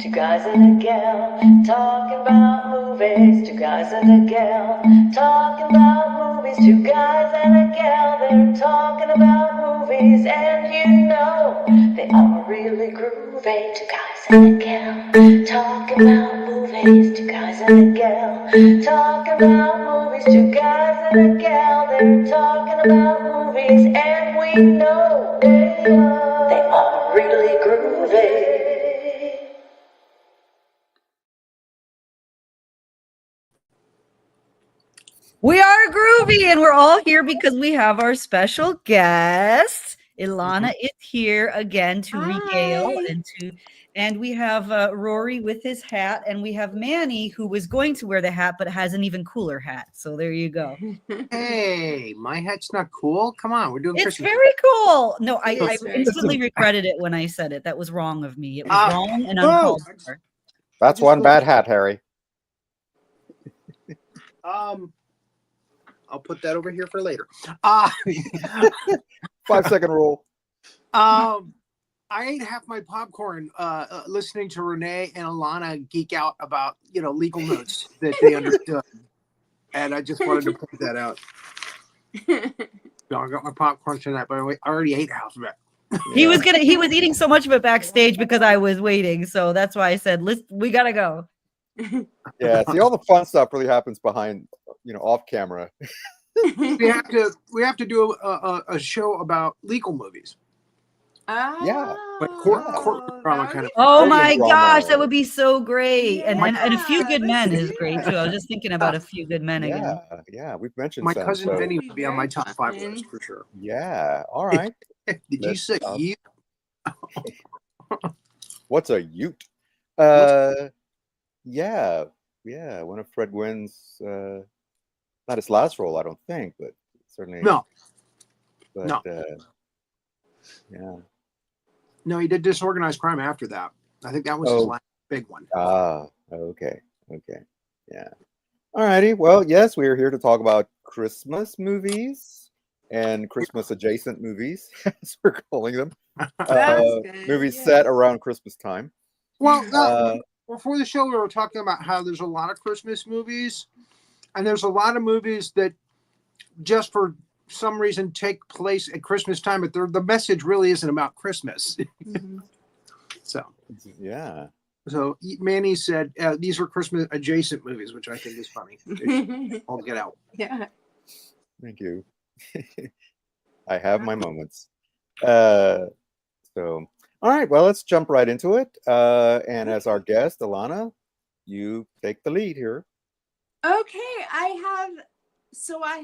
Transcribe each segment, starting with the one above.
Two guys and a gal talking about movies. Two guys and a gal talking about movies. Two guys and a gal, they're talking about movies. And you know they are really groovy. Two guys and a gal talking about movies. Two guys and a gal talking about movies. Two guys and a gal, they're talking about movies. And we know they are really groovy. We are groovy, and we're all here because we have our special guest. Elana is here again to regale and we have Rory with his hat, and we have Manny who was going to wear the hat but has an even cooler hat. So there you go. Hey, my hat's not cool. Come on, we're doing It's Christmas. very cool. No, I very instantly regretted it when I said it. That was wrong of me. It was wrong and uncalled for. That's one bad hat, Harry. I'll put that over here for later. 5-second rule. I ate half my popcorn listening to Renee and Elana geek out about legal notes that they understood, and I just wanted to point that out. So I got my popcorn tonight, but I already ate half of it. He was eating so much of it backstage because I was waiting, so that's why I said, we gotta go. Yeah, see, all the fun stuff really happens behind, off camera. We have to do a show about legal movies. Yeah. But court drama kind of. Oh Courtroom my drama. gosh, that would be so great. And A Few Good Yeah, Men let's is do great that. too. I was just thinking about A Few Good Men again. Yeah, we've mentioned My some, cousin so- Vinny would be on my top 5 fun. list for sure. Yeah, all right. Did you Let's say stop. you? What's a Ute? Yeah, one of Fred Wynn's, not his last role, I don't think, but certainly. No, But, no. Yeah. No, he did Disorganized Crime after that. I think that was his Oh. last big one. Okay. Yeah. All righty. Well, yes, we are here to talk about Christmas movies and Christmas adjacent movies, as we're calling them. That's good, Movies yeah. set around Christmas time. Well, before the show, we were talking about how there's a lot of Christmas movies, and there's a lot of movies that just for some reason take place at Christmas time, but the message really isn't about Christmas. Mhm. Yeah. So Manny said these were Christmas adjacent movies, which I think is funny. I'll get out. Yeah. Thank you. I have my moments. So, all right. Well, let's jump right into it. And as our guest, Elana, you take the lead here. Okay, I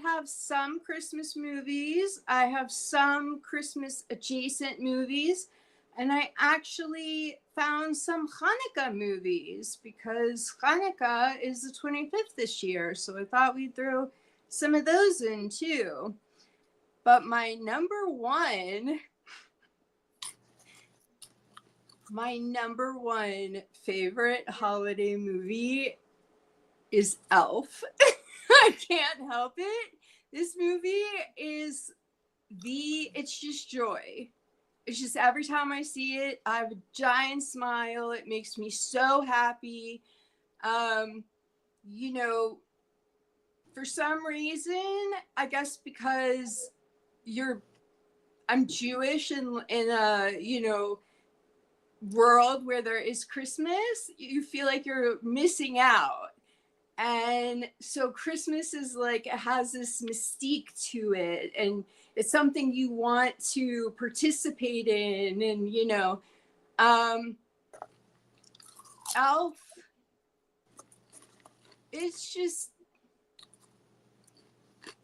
have some Christmas movies. I have some Christmas adjacent movies, and I actually found some Hanukkah movies because Hanukkah is the 25th this year, so I thought we'd throw some of those in too. But my number one favorite holiday movie is Elf. I can't help it. This movie is it's just joy. It's just every time I see it, I have a giant smile. It makes me so happy. For some reason, I guess because I'm Jewish in a, world where there is Christmas, you feel like you're missing out. And so Christmas is like, it has this mystique to it, and it's something you want to participate in. And Elf, it's just,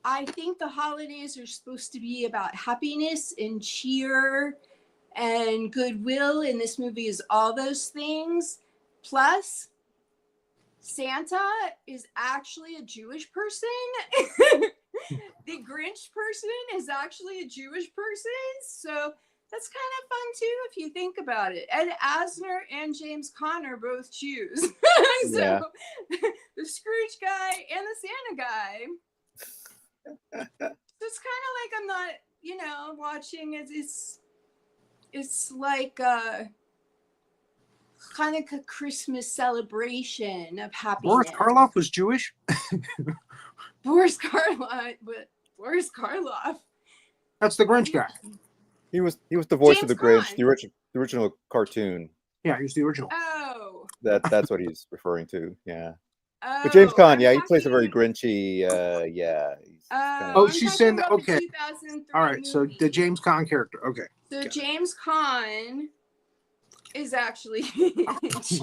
I think the holidays are supposed to be about happiness and cheer and goodwill, and this movie is all those things. Plus, Santa is actually a Jewish person. The Grinch person is actually a Jewish person. So that's kind of fun too, if you think about it. Ed Asner and James Caan are both Jews. So Yeah. the Scrooge guy and the Santa guy. So it's kind of like I'm not, watching it. It's like Hanukkah Christmas celebration of Boris happiness. Karloff was Jewish. Boris Karloff, but Boris Karloff. That's the Grinch guy. He was the voice of James the Grinch, Caan. the original cartoon. Yeah, he was the original. Oh. That's what he's referring to. Yeah. Oh, But James Caan, I'm yeah, he plays a talking- very Grinchy. Yeah. He's kinda- Oh, I'm she's talking saying that. about the Okay. 2003 All right. So movie. the James Caan character. Okay. So Got it. James Caan is actually Jewish,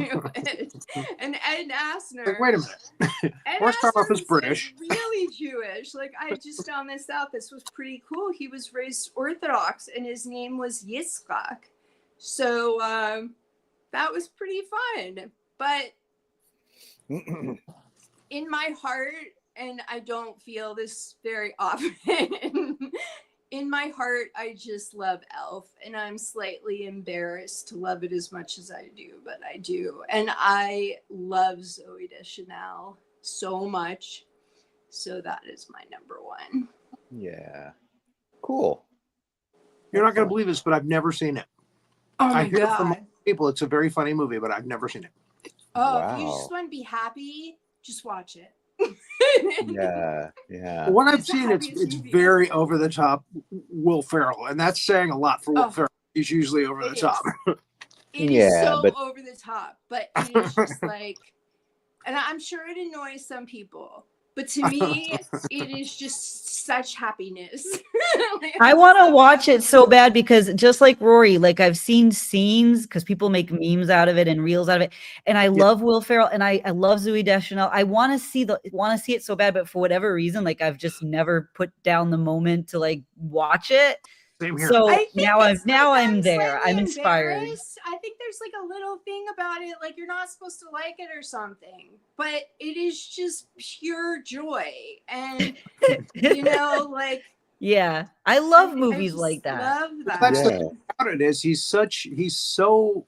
and Ed Asner. Like, wait a minute. Ed Boris Karloff Asner is British. really Jewish. Like, I just found this out. This was pretty cool. He was raised Orthodox, and his name was Yitzchak. So that was pretty fun. But in my heart, and I don't feel this very often, in my heart, I just love Elf, and I'm slightly embarrassed to love it as much as I do, but I do. And I love Zoe Deschanel so much. So that is my number one. Yeah. Cool. You're not going to believe this, but I've never seen it. Oh I my hear from God. people it's a very funny movie, but I've never seen it. Oh, if you Wow. just want to be happy, just watch it. Yeah. What I've It's the seen, it's happiest movie very ever. over the top Will Ferrell, and that's saying a lot for Will Oh. Ferrell. He's usually over the It top. It is Yeah, so but- over the top, but it is just like, and I'm sure it annoys some people, but to me, it is just such happiness. Like, I want to watch it so bad because just like Rory, like I've seen scenes because people make memes out of it and reels out of it, and I love Will Ferrell and I love Zooey Deschanel. I want to see it so bad, but for whatever reason, like I've just never put down the moment to like watch it. Same here. So I think now it's I'm like there. slightly I'm inspired. embarrassed. I think there's like a little thing about it, like you're not supposed to like it or something, but it is just pure joy, and you know, like Yeah, I love I movies just like that. Love that. That's Yeah. the thing about it is he's so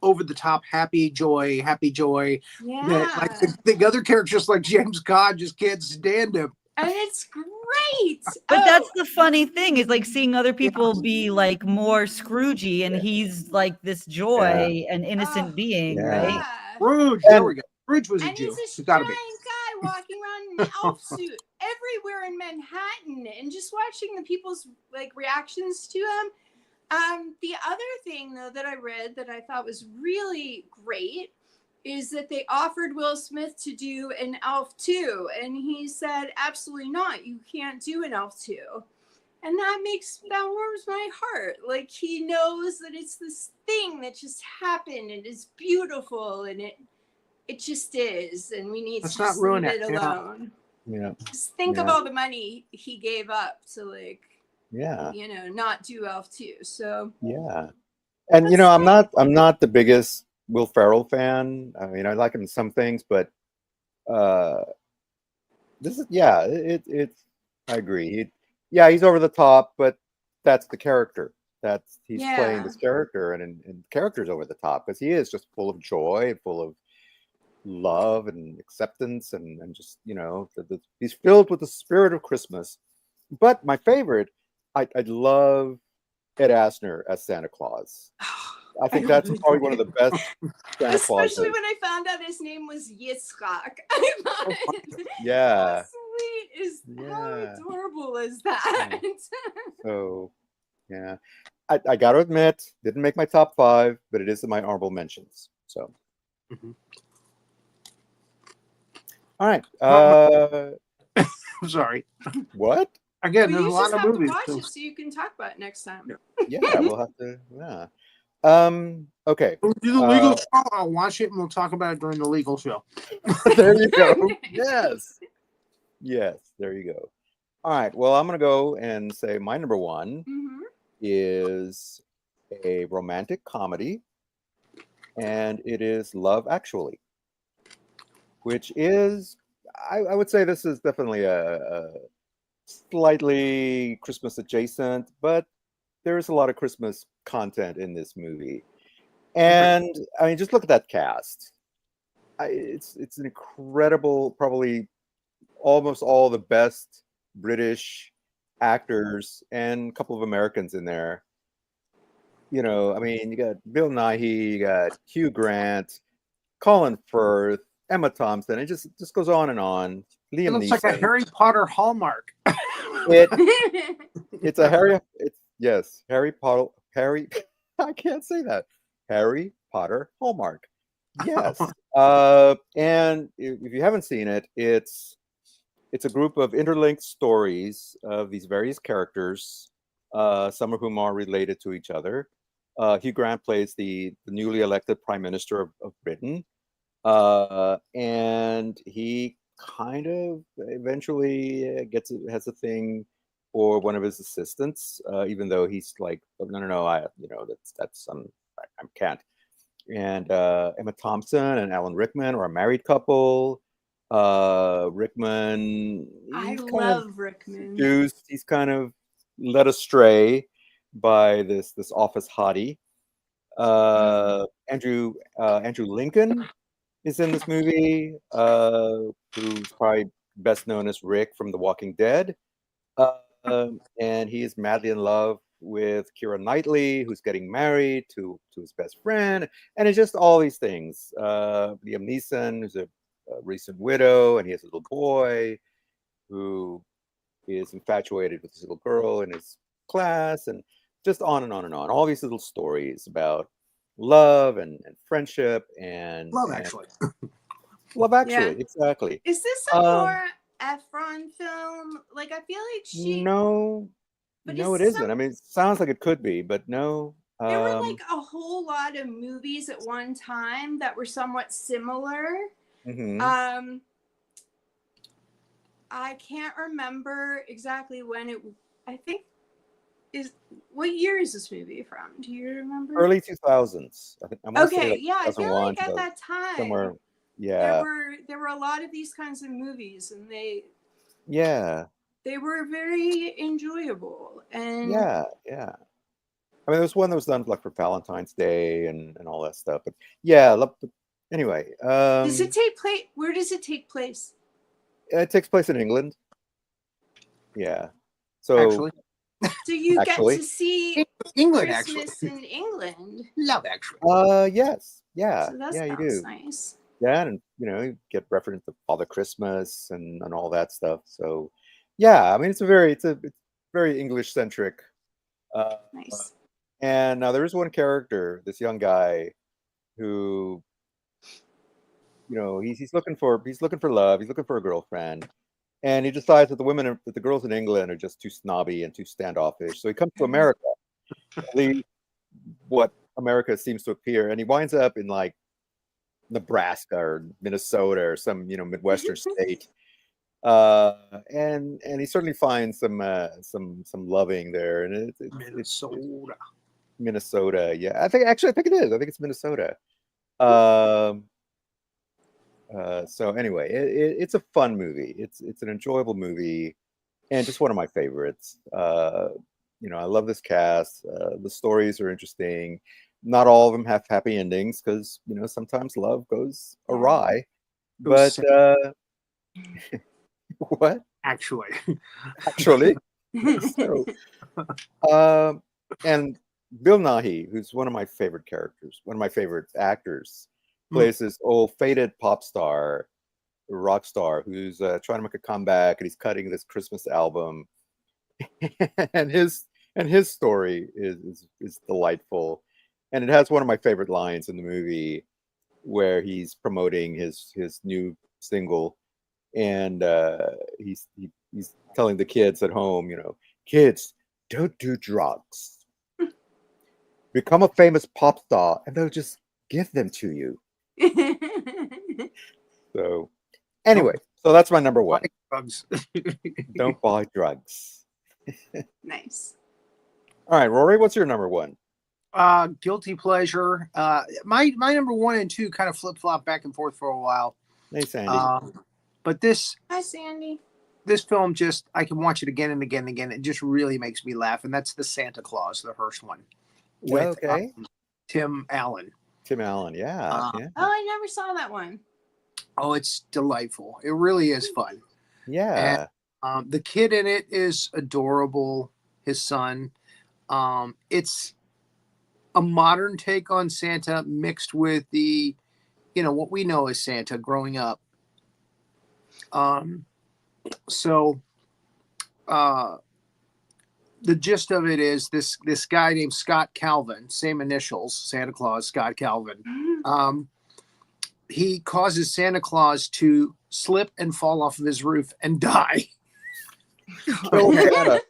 over the top, happy joy, Yeah, that like the other characters like James Caan just can't stand him. and it's great. But Oh, that's the funny thing is like seeing other people be like more Scroogey and he's like this joy and innocent being, Yeah. right? yeah. Scrooge, there And- we go. Scrooge was a And Jew. he's He's a got to giant be. guy walking around in an elf suit everywhere in Manhattan, and just watching the people's like reactions to him. The other thing though that I read that I thought was really great is that they offered Will Smith to do an Elf 2, and he said, absolutely not, you can't do an Elf 2. And that warms my heart. Like, he knows that it's this thing that just happened and it's beautiful, and it just is, and we need Let's to not just ruin leave it, it yeah. alone. Yeah. Just think of Yeah. all the money he gave up to, like, Yeah. you know, not do Elf 2. So Yeah. And you know, I'm not the biggest Will Ferrell fan. I mean, I like him in some things, but this is it's I agree. He's over the top, but that's the character. He's playing Yeah. this character, and the character's over the top because he is just full of joy, full of love and acceptance, and just, you know, he's filled with the spirit of Christmas. But my favorite, I love Ed Asner as Santa Claus. I think that's probably one of the best Santa Clauses. especially when I found out his name was Yitzchak. I thought, Yeah. how sweet is how Yeah. adorable is that? So, yeah, I got to admit, didn't make my top 5, but it is in my honorable mentions. So, Mhm. all right. I'm sorry. What? Again, Well, there's you a lot just of have movies. to watch so- it so you can talk about it next time. Yeah, we'll have to. Yeah. Okay. We'll do the legal show. I'll watch it and we'll talk about it during the legal show. There you go. Yes. Yes. There you go. All right. Well, I'm gonna go and say my number 1 Mhm. is a romantic comedy, and it is Love Actually, which is, I would say this is definitely a slightly Christmas adjacent, but there's a lot of Christmas content in this movie. And I mean, just look at that cast. It's an incredible, probably almost all the best British actors and a couple of Americans in there. I mean, you got Bill Nighy, you got Hugh Grant, Colin Firth, Emma Thompson. It just goes on and on. It Liam looks like a Neeson. Harry Potter hallmark. It it's a Harry. It's yes, Harry Potter. Harry. I can't say that. Harry Potter Hallmark. Yes. And if you haven't seen it, it's a group of interlinked stories of these various characters, some of whom are related to each other. Hugh Grant plays the newly elected Prime Minister of Britain, and he kind of eventually has a thing for one of his assistants, even though he's like, oh, no, I can't. And Emma Thompson and Alan Rickman are a married couple. Rickman, I he's kind of love Rickman. seduced. He's kind of led astray by this office hottie. Andrew Lincoln is in this movie, who's probably best known as Rick from The Walking Dead. And he is madly in love with Keira Knightley, who's getting married to his best friend, and it's just all these things. Liam Neeson, who's a recent widow, and he has a little boy who is infatuated with this little girl in his class, and just on and on and on. All these little stories about love and friendship and Love Actually. Love Actually, Yeah. exactly. Is this a Nora Ephron film? Like, I feel like No, but no, it it's isn't. I mean, it sounds like it could be, but no. There were like a whole lot of movies at one time that were somewhat similar. Mhm. I can't remember exactly when it. I think what year is this movie from? Do you remember? Early 2000s. I think I want to say like Yeah, I feel 2001, like at that time somewhere. Yeah. there were a lot of these kinds of movies, and they were very enjoyable. And yeah. I mean, there was one that was done like for Valentine's Day and all that stuff. But yeah, anyway. does it take place? Where does it take place? It takes place in England. Yeah. So Actually. So you Actually. get to see England, Christmas in England. Love Actually. Yes. Yeah. So that yeah, you sounds do. nice. Yeah, and you get reference to Father Christmas and all that stuff. So yeah, I mean it's very English centric. Nice. And now there is one character, this young guy, who he's looking for love, he's looking for a girlfriend, and he decides that the girls in England are just too snobby and too standoffish. So he comes to America, at least what America seems to appear, and he winds up in like Nebraska or Minnesota or some Midwestern state. And he certainly finds some loving there, and it's Minnesota. Yeah, I think it is. I think it's Minnesota. So anyway, it's a fun movie. It's an enjoyable movie, and just one of my favorites. I love this cast. The stories are interesting. Not all of them have happy endings because sometimes love goes awry. But what? Actually. So, and Bill Nighy, who's one of my favorite characters, one of my favorite actors, plays this old faded pop star, rock star, who's trying to make a comeback, and he's cutting this Christmas album, and his story is delightful, and it has one of my favorite lines in the movie, where he's promoting his new single, and he's telling the kids at home, kids, don't do drugs. Become a famous pop star, and they'll just give them to you. So, anyway, so that's my number one. Drugs. Don't buy drugs. Nice. All right, Rory, what's your number one? Guilty pleasure. My number 1 and 2 kind of flip flop back and forth for a while. Hey, Sandy. But Hi, Sandy. This film I can watch it again and again and again. It just really makes me laugh, and that's the Santa Claus, the first one, with Tim Allen. Tim Allen, yeah. Oh, I never saw that one. Oh, it's delightful. It really is fun. Yeah. And, the kid in it is adorable. His son. It's a modern take on Santa mixed with the, what we know as Santa growing up. So the gist of it is this guy named Scott Calvin, same initials, Santa Claus, Scott Calvin. He causes Santa Claus to slip and fall off of his roof and die. Kill Santa.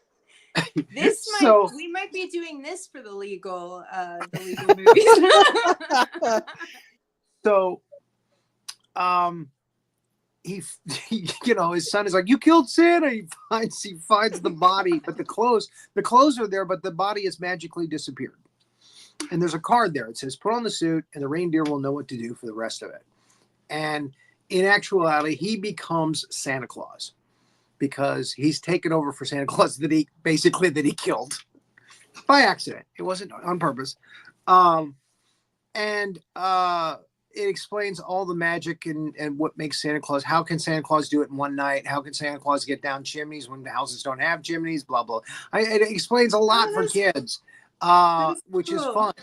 We might be doing this for the legal movies. So, he his son is like, "You killed Santa." He finds the body, but the clothes are there, but the body has magically disappeared. And there's a card there. It says, "Put on the suit, and the reindeer will know what to do for the rest of it." And in actuality, he becomes Santa Claus because he's taken over for Santa Claus that he killed by accident. It wasn't on purpose. It explains all the magic and what makes Santa Claus. How can Santa Claus do it in one night? How can Santa Claus get down chimneys when the houses don't have chimneys? Blah, blah. It explains a lot for kids, which is fun.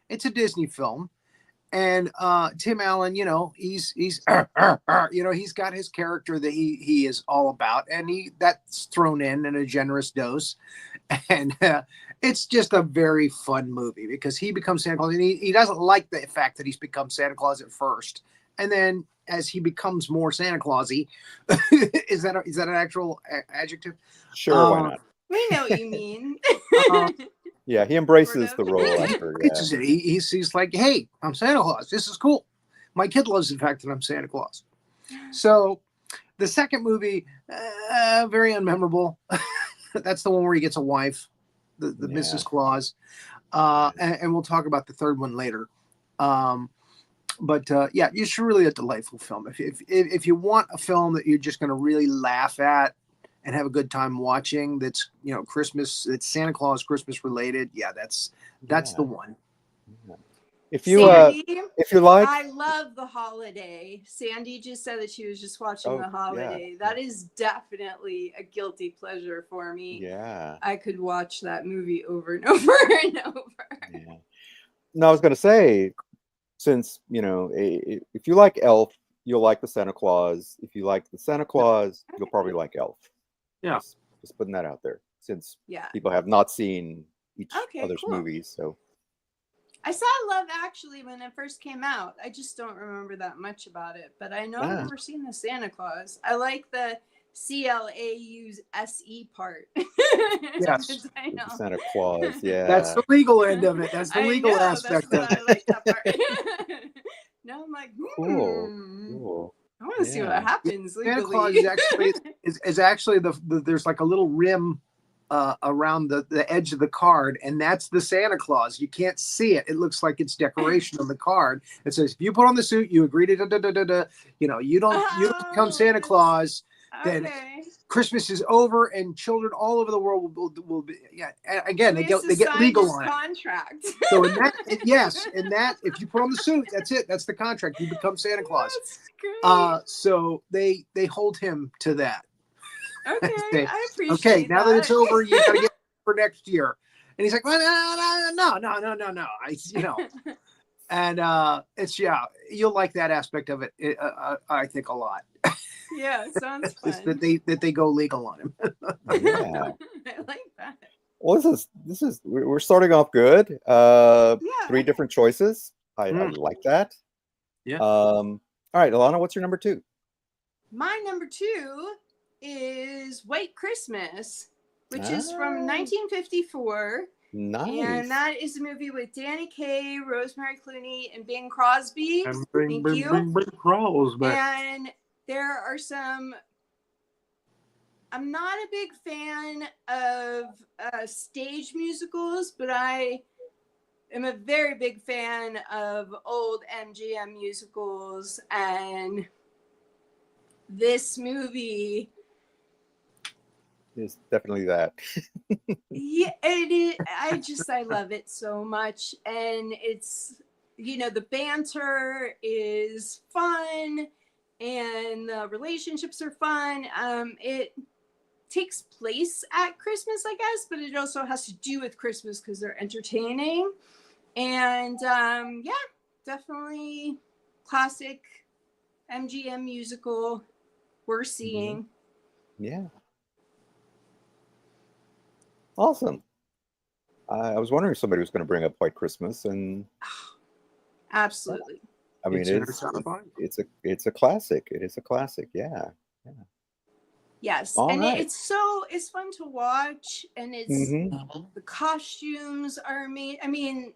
It's a Disney film. And Tim Allen, he's he's got his character that he is all about, and that's thrown in a generous dose, and it's just a very fun movie because he becomes Santa Claus, and he doesn't like the fact that he's become Santa Claus at first, and then as he becomes more Santa Clausy, is that an actual adjective? Sure, why not? We know what you mean. Yeah, he embraces the role after. Yeah. He's like, "Hey, I'm Santa Claus. This is cool. My kid loves the fact that I'm Santa Claus." So the second movie, very unmemorable. That's the one where he gets a wife, the Mrs. Claus. And we'll talk about the third one later. But it's really a delightful film. If you want a film that you're just going to really laugh at and have a good time watching, that's Christmas, it's Santa Claus Christmas related, that's the one. If you like, I love The Holiday. Sandy just said that she was just watching The Holiday. Yeah. That is definitely a guilty pleasure for me. Yeah, I could watch that movie over and over and over. Yeah. No, I was gonna say, since if you like Elf, you'll like the Santa Claus. If you like the Santa Claus, you'll probably like Elf. Yeah. Just putting that out there, since Yeah. people have not seen each other's movies. So I saw Love Actually when it first came out. I just don't remember that much about it, but I know I've never seen the Santa Claus. I like the CLAUSE part. Yes. I know. Santa Claus, yeah. That's the legal end of it. That's the legal aspect of it. I like that part. Now I'm like, Cool. I want to see what happens legally. Santa Claus is actually the there's like a little rim around the edge of the card, and that's the Santa Claus. You can't see it. It looks like it's decoration on the card. It says, if you put on the suit, you agree to you don't become Santa Claus, then Christmas is over, and children all over the world will be again, they get legal on it. Contract. So in that if you put on the suit, that's it. That's the contract. You become Santa Claus. So they hold him to that. Okay, I appreciate okay, now that it's over, you gotta get for next year. And he's like, well, no. And it's you'll like that aspect of it. I think a lot. Yeah, sounds fun. that they go legal on him. Yeah. I like that. Well, this is we're starting off good. 3 different choices. I like that. Yeah. All right, Elana, what's your number 2? My number 2 is White Christmas, which is from 1954. Nice. And that is a movie with Danny Kaye, Rosemary Clooney, and Bing Crosby. Thank you. Bing Crosby. And there are I'm not a big fan of stage musicals, but I am a very big fan of old MGM musicals, and this movie is definitely that. Yeah, it is. I love it so much, and it's the banter is fun, and the relationships are fun. It takes place at Christmas, I guess, but it also has to do with Christmas because they're entertaining. And yeah, definitely classic MGM musical we're seeing. Yeah. Awesome. I was wondering if somebody was going to bring up White Christmas, and Absolutely. I mean, It's in our top five. it's a classic. It is a classic. Yeah. Yeah. Yes. All And right. it's fun to watch, and it's Mm-hmm. the costumes are made. I mean,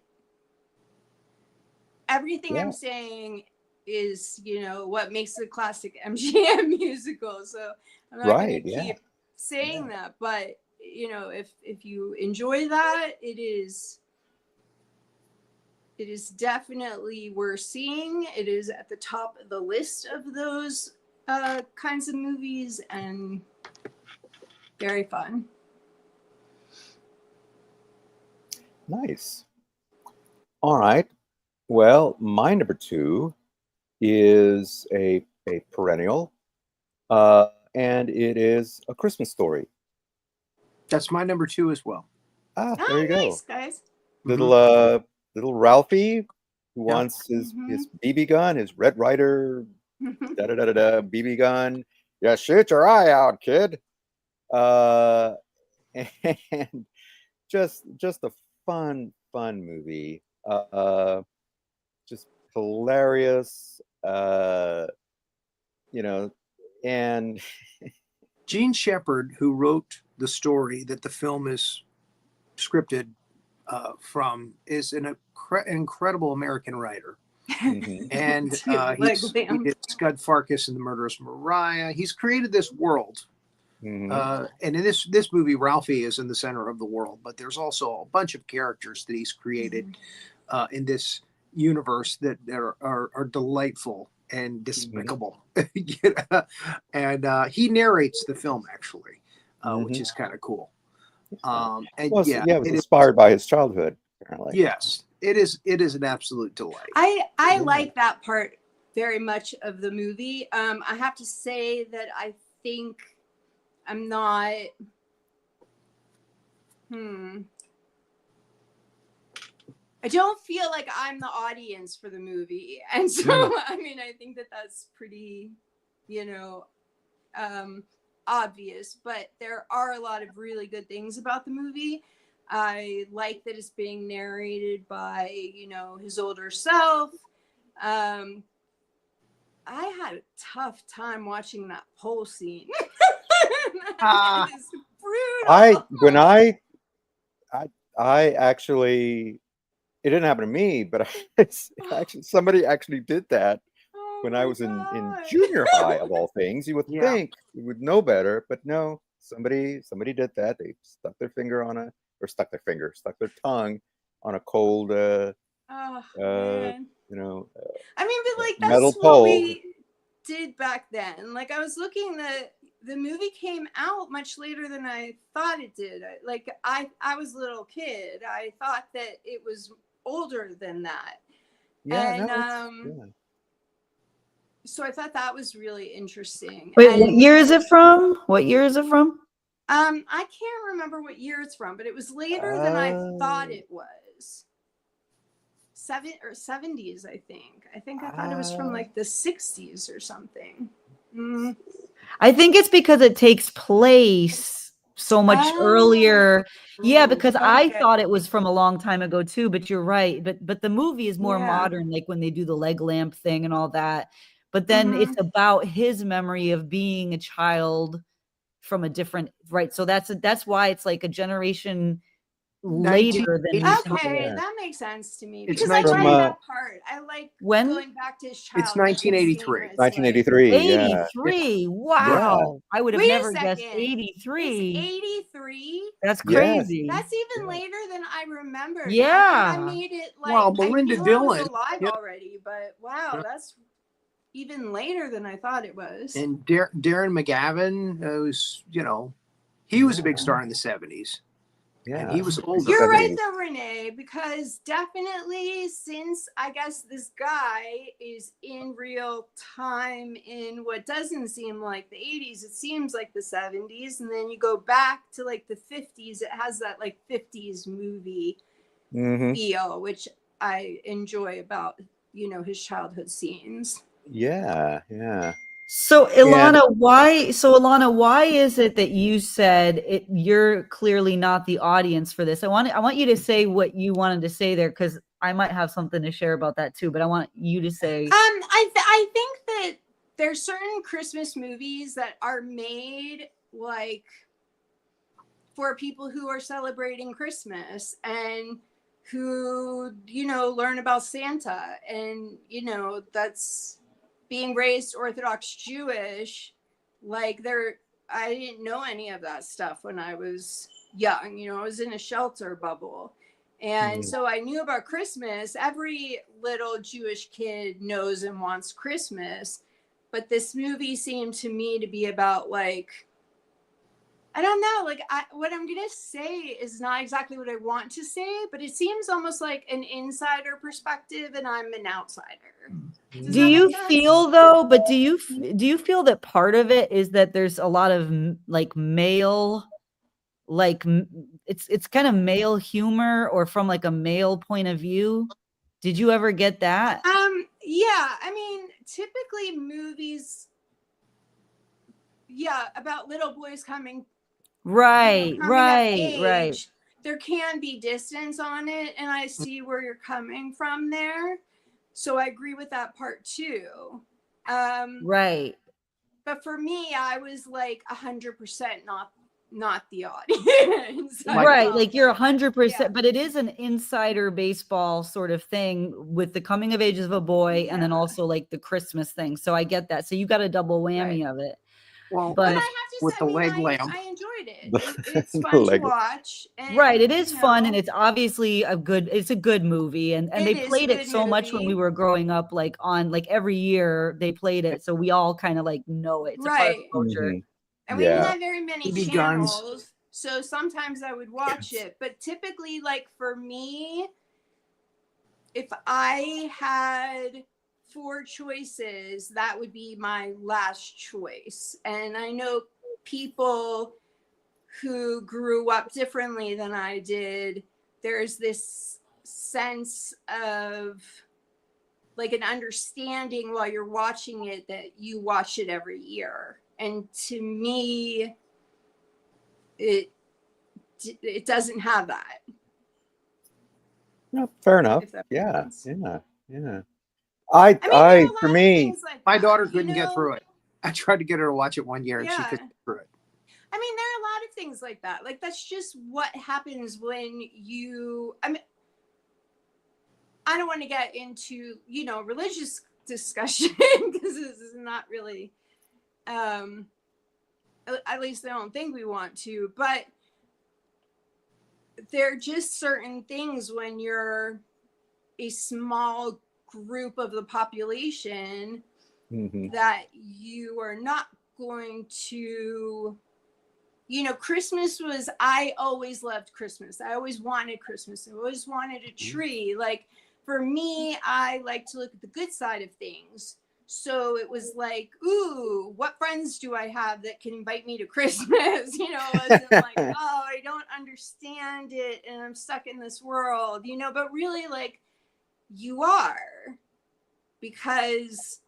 everything Yeah. I'm saying is, what makes a classic MGM musical. So I'm not going Right. to Yeah. keep saying Yeah. that, but if you enjoy that, it is definitely worth seeing. It is at the top of the list of those kinds of movies, and very fun. Nice. All right. Well, my number two is a perennial, and it is A Christmas Story. That's my number 2 as well. There you go. Nice, guys. Little Ralphie who Yeah. wants his BB gun, his Red Ryder da da da da da BB gun. Yeah, shoot your eye out, kid. And just a fun movie. Just hilarious. And Gene Shepard, who wrote the story that the film is scripted from, is an incredible American writer. mhm, And he did Scud Farkus and the Murderous Mariah. He's created this world. mhm, And in this movie, Ralphie is in the center of the world, but there's also a bunch of characters that he's created in this universe that are delightful and despicable. And he narrates the film, actually, which mhm. is kind of cool. Well, And it yeah, was it is. inspired by his childhood, apparently. Yes, it is. It is an absolute delight. I like that part very much of the movie. I have to say that I think I'm not. I don't feel like I'm the audience for the movie, and so I mean, I think that that's pretty, obvious. But there are a lot of really good things about the movie. I like that it's being narrated by his older self. I had a tough time watching that pole scene. It is brutal. I actually, it didn't happen to me, but actually somebody actually did that when I was in junior high, of all things. You would think you would know better, but no, somebody did that. They stuck their tongue on a cold Man. I mean, but like metal that's what pole. we did back then. Like I was looking, the movie came out much later than I thought it did. I was a little kid. I thought that it was older than that. So I thought that was really interesting. Wait, what year is it from? What year is it from? I can't remember what year it's from, but it was later than I thought it was. 70s, I think. I thought it was from like the 60s or something. I think it's because it takes place so much earlier. Yeah, because I thought it was from a long time ago too, but you're right. But the movie is more modern, like when they do the leg lamp thing and all that. But then it's about his memory of being a child from a different, right? So that's why it's like a generation later than that makes sense to me, because I like that part. I like going back to his childhood. It's 1983. 1983. Wow. I would have never guessed 83. 83. That's crazy. That's even later than I remembered. Yeah. I made it like Melinda I Dillon was alive already, but wow, that's even later than I thought it was. And Darren McGavin, who's he was a big star in the 70s. Yeah, and he was older. You're right though, Renee, because definitely since I guess this guy is in real time in what doesn't seem like the 80s, it seems like the 70s, and then you go back to like the 50s, it has that like 50s movie feel, which I enjoy about, his childhood scenes. Yeah. So And Ilana, why is it that you said you're clearly not the audience for this? I want you to say what you wanted to say there, because I might have something to share about that too, but I want you to say. I think that there's certain Christmas movies that are made like for people who are celebrating Christmas and who, learn about Santa, and, that's being raised Orthodox Jewish. Like I didn't know any of that stuff when I was young. I was in a shelter bubble. And so I knew about Christmas. Every little Jewish kid knows and wants Christmas. But this movie seemed to me to be about like, I don't know, like what I'm going to say is not exactly what I want to say, but it seems almost like an insider perspective and I'm an outsider. Do you feel though, but do you feel that part of it is that there's a lot of like male, like it's kind of male humor, or from like a male point of view? Did you ever get that? Yeah, I mean, typically movies, about little boys coming Right. of age, there can be distance on it, and I see where you're coming from there. So I agree with that part too. Right. But for me, I was like 100% not the audience. Right, like you're 100%, but it is an insider baseball sort of thing with the coming of ages of a boy, and then also like the Christmas thing. So I get that. So you got a double whammy of it. Well, but I have to with say, the leg lamp, I enjoyed it. It's fun to watch. And, right, it is fun, and it's obviously a good movie, and they played it so much when we were growing up, like on like every year they played it, so we all kind of like know it. It's a part of culture. And we didn't have very many channels, so sometimes I would watch it. But typically, like for me, if I had 4 choices, that would be my last choice. And I know people who grew up differently than I did, there's this sense of like an understanding while you're watching it that you watch it every year. And to me, it doesn't have that. No, fair enough. Yeah. I for me, like my daughter couldn't get through it. I tried to get her to watch it one year and she couldn't get through it. I mean, there are a lot of things like that. Like that's just what happens when you, I mean, I don't want to get into, religious discussion because this is not really, at least I don't think we want to, but there are just certain things when you're a small group of the population that you are not going to, Christmas I always loved Christmas. I always wanted Christmas. I always wanted a tree. Like for me, I like to look at the good side of things. So it was like, ooh, what friends do I have that can invite me to Christmas? It wasn't like, oh, I don't understand it and I'm stuck in this world, but really like you are, because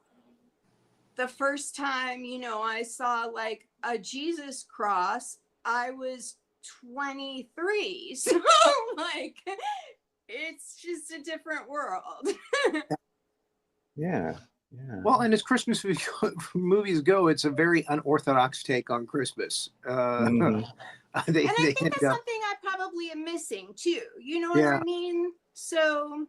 the first time, I saw like a Jesus cross, I was 23. So like, it's just a different world. Yeah. Well, and as Christmas movies go, it's a very unorthodox take on Christmas. And I think that's something I probably am missing too. You know what I mean? So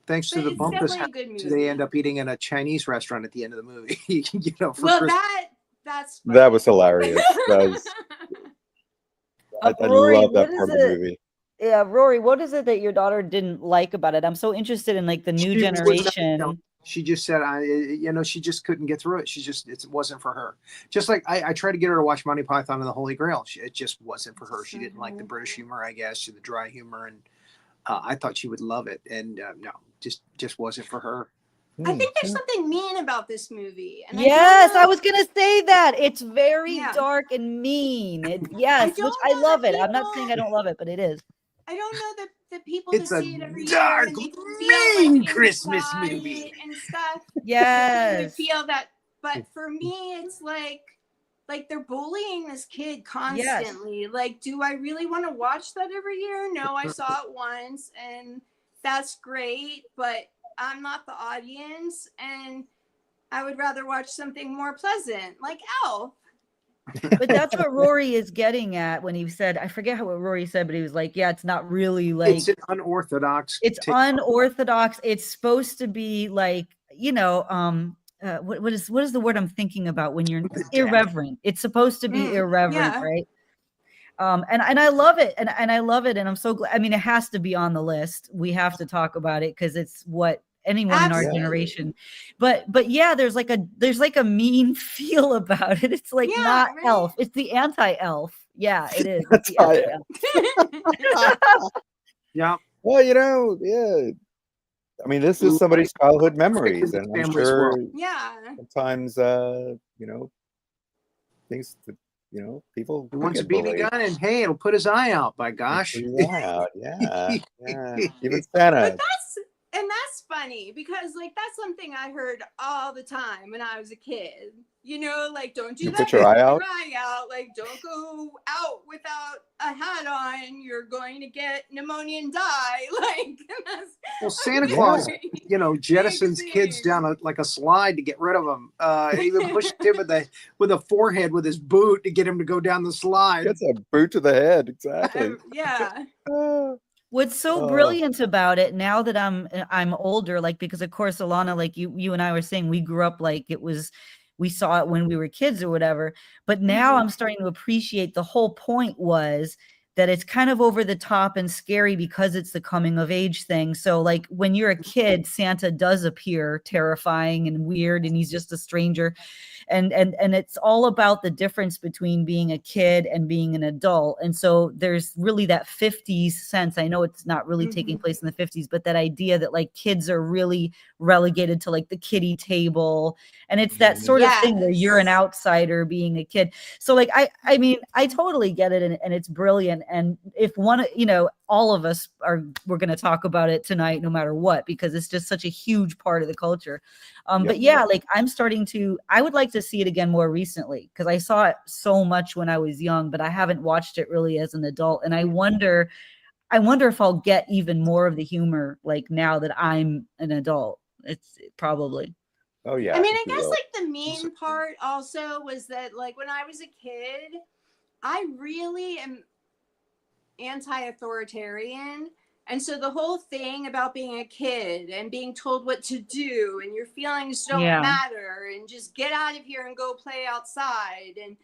thanks to the bumpus, they end up eating in a Chinese restaurant at the end of the movie. That was hilarious. I Rory, love that part of the movie. Yeah, Rory, what is it that your daughter didn't like about it? I'm so interested in like the new generation. She just said, she just couldn't get through it. It wasn't for her. Just like I tried to get her to watch Monty Python and the Holy Grail. It just wasn't for her. She didn't like the British humor, I guess, or the dry humor. And I thought she would love it. And no, just wasn't for her. I think there's something mean about this movie. And I was going to say that. It's very dark and mean. Which I love it. I'm not saying I don't love it, but it is. I don't know the people It's that a see it every year dark, and they feel mean like Christmas inside movie. it and stuff. They Yes. feel that, but for me, it's like they're bullying this kid Yes. constantly. Like, do I really want to watch that every year? No, I saw it once, and that's great, but I'm not the audience, and I would rather watch something more pleasant, like Elf. But that's what Rory is getting at when he said, I forget how what Rory said, but he was like, yeah, it's not really like It's an unorthodox. it's unorthodox. It's supposed to be like, you know, what is the word I'm thinking about when you're irreverent? It's supposed to be irreverent, Yeah. right? And I love it, and I love it, and I'm so glad. I mean, it has to be on the list. We have to talk about it because it's what anyone in our Absolutely. generation. But yeah, there's like a mean feel about it. It's like Yeah, not right? Elf. It's the anti-Elf. Yeah, it is. It's the anti-Elf. Yeah. Well, yeah. I mean, this is somebody's childhood memories, and I'm sure Yeah. sometimes, things that, people He wants a get BB bullied. gun, and hey, it'll put his eye out. By gosh. Put his eye out. Yeah. Even Santa. But that's funny because like that's something I heard all the time when I was a kid. Like don't do You that. put your eye out? Your eye out. Like don't go out without a hat on. You're going to get pneumonia and die. Like Well, Santa Yeah. Claus, jettisons kids down a slide to get rid of them. He even pushed him with a forehead with his boot to get him to go down the slide. It's a boot to the head. Exactly. Yeah. What's so brilliant about it now that I'm older, like, because of course, Elana, like you and I were saying, we grew up like we saw it when we were kids or whatever. But now I'm starting to appreciate the whole point was that it's kind of over the top and scary because it's the coming of age thing. So like when you're a kid, Santa does appear terrifying and weird, and he's just a stranger. And it's all about the difference between being a kid and being an adult. And so there's really that 50s sense. I know it's not really taking place in the 50s, but that idea that like kids are really relegated to like the kiddie table. And it's that sort of thing where you're an outsider being a kid. So like, I mean, I totally get it. And it's brilliant. And if all of us we're going to talk about it tonight, no matter what, because it's just such a huge part of the culture. But yeah, like I would like to see it again more recently because I saw it so much when I was young, but I haven't watched it really as an adult. And I wonder if I'll get even more of the humor like now that I'm an adult. It's probably. Oh yeah. I mean, I guess like the mean part also was that like when I was a kid, I really am anti-authoritarian. And so the whole thing about being a kid and being told what to do and your feelings don't matter and just get out of here and go play outside, and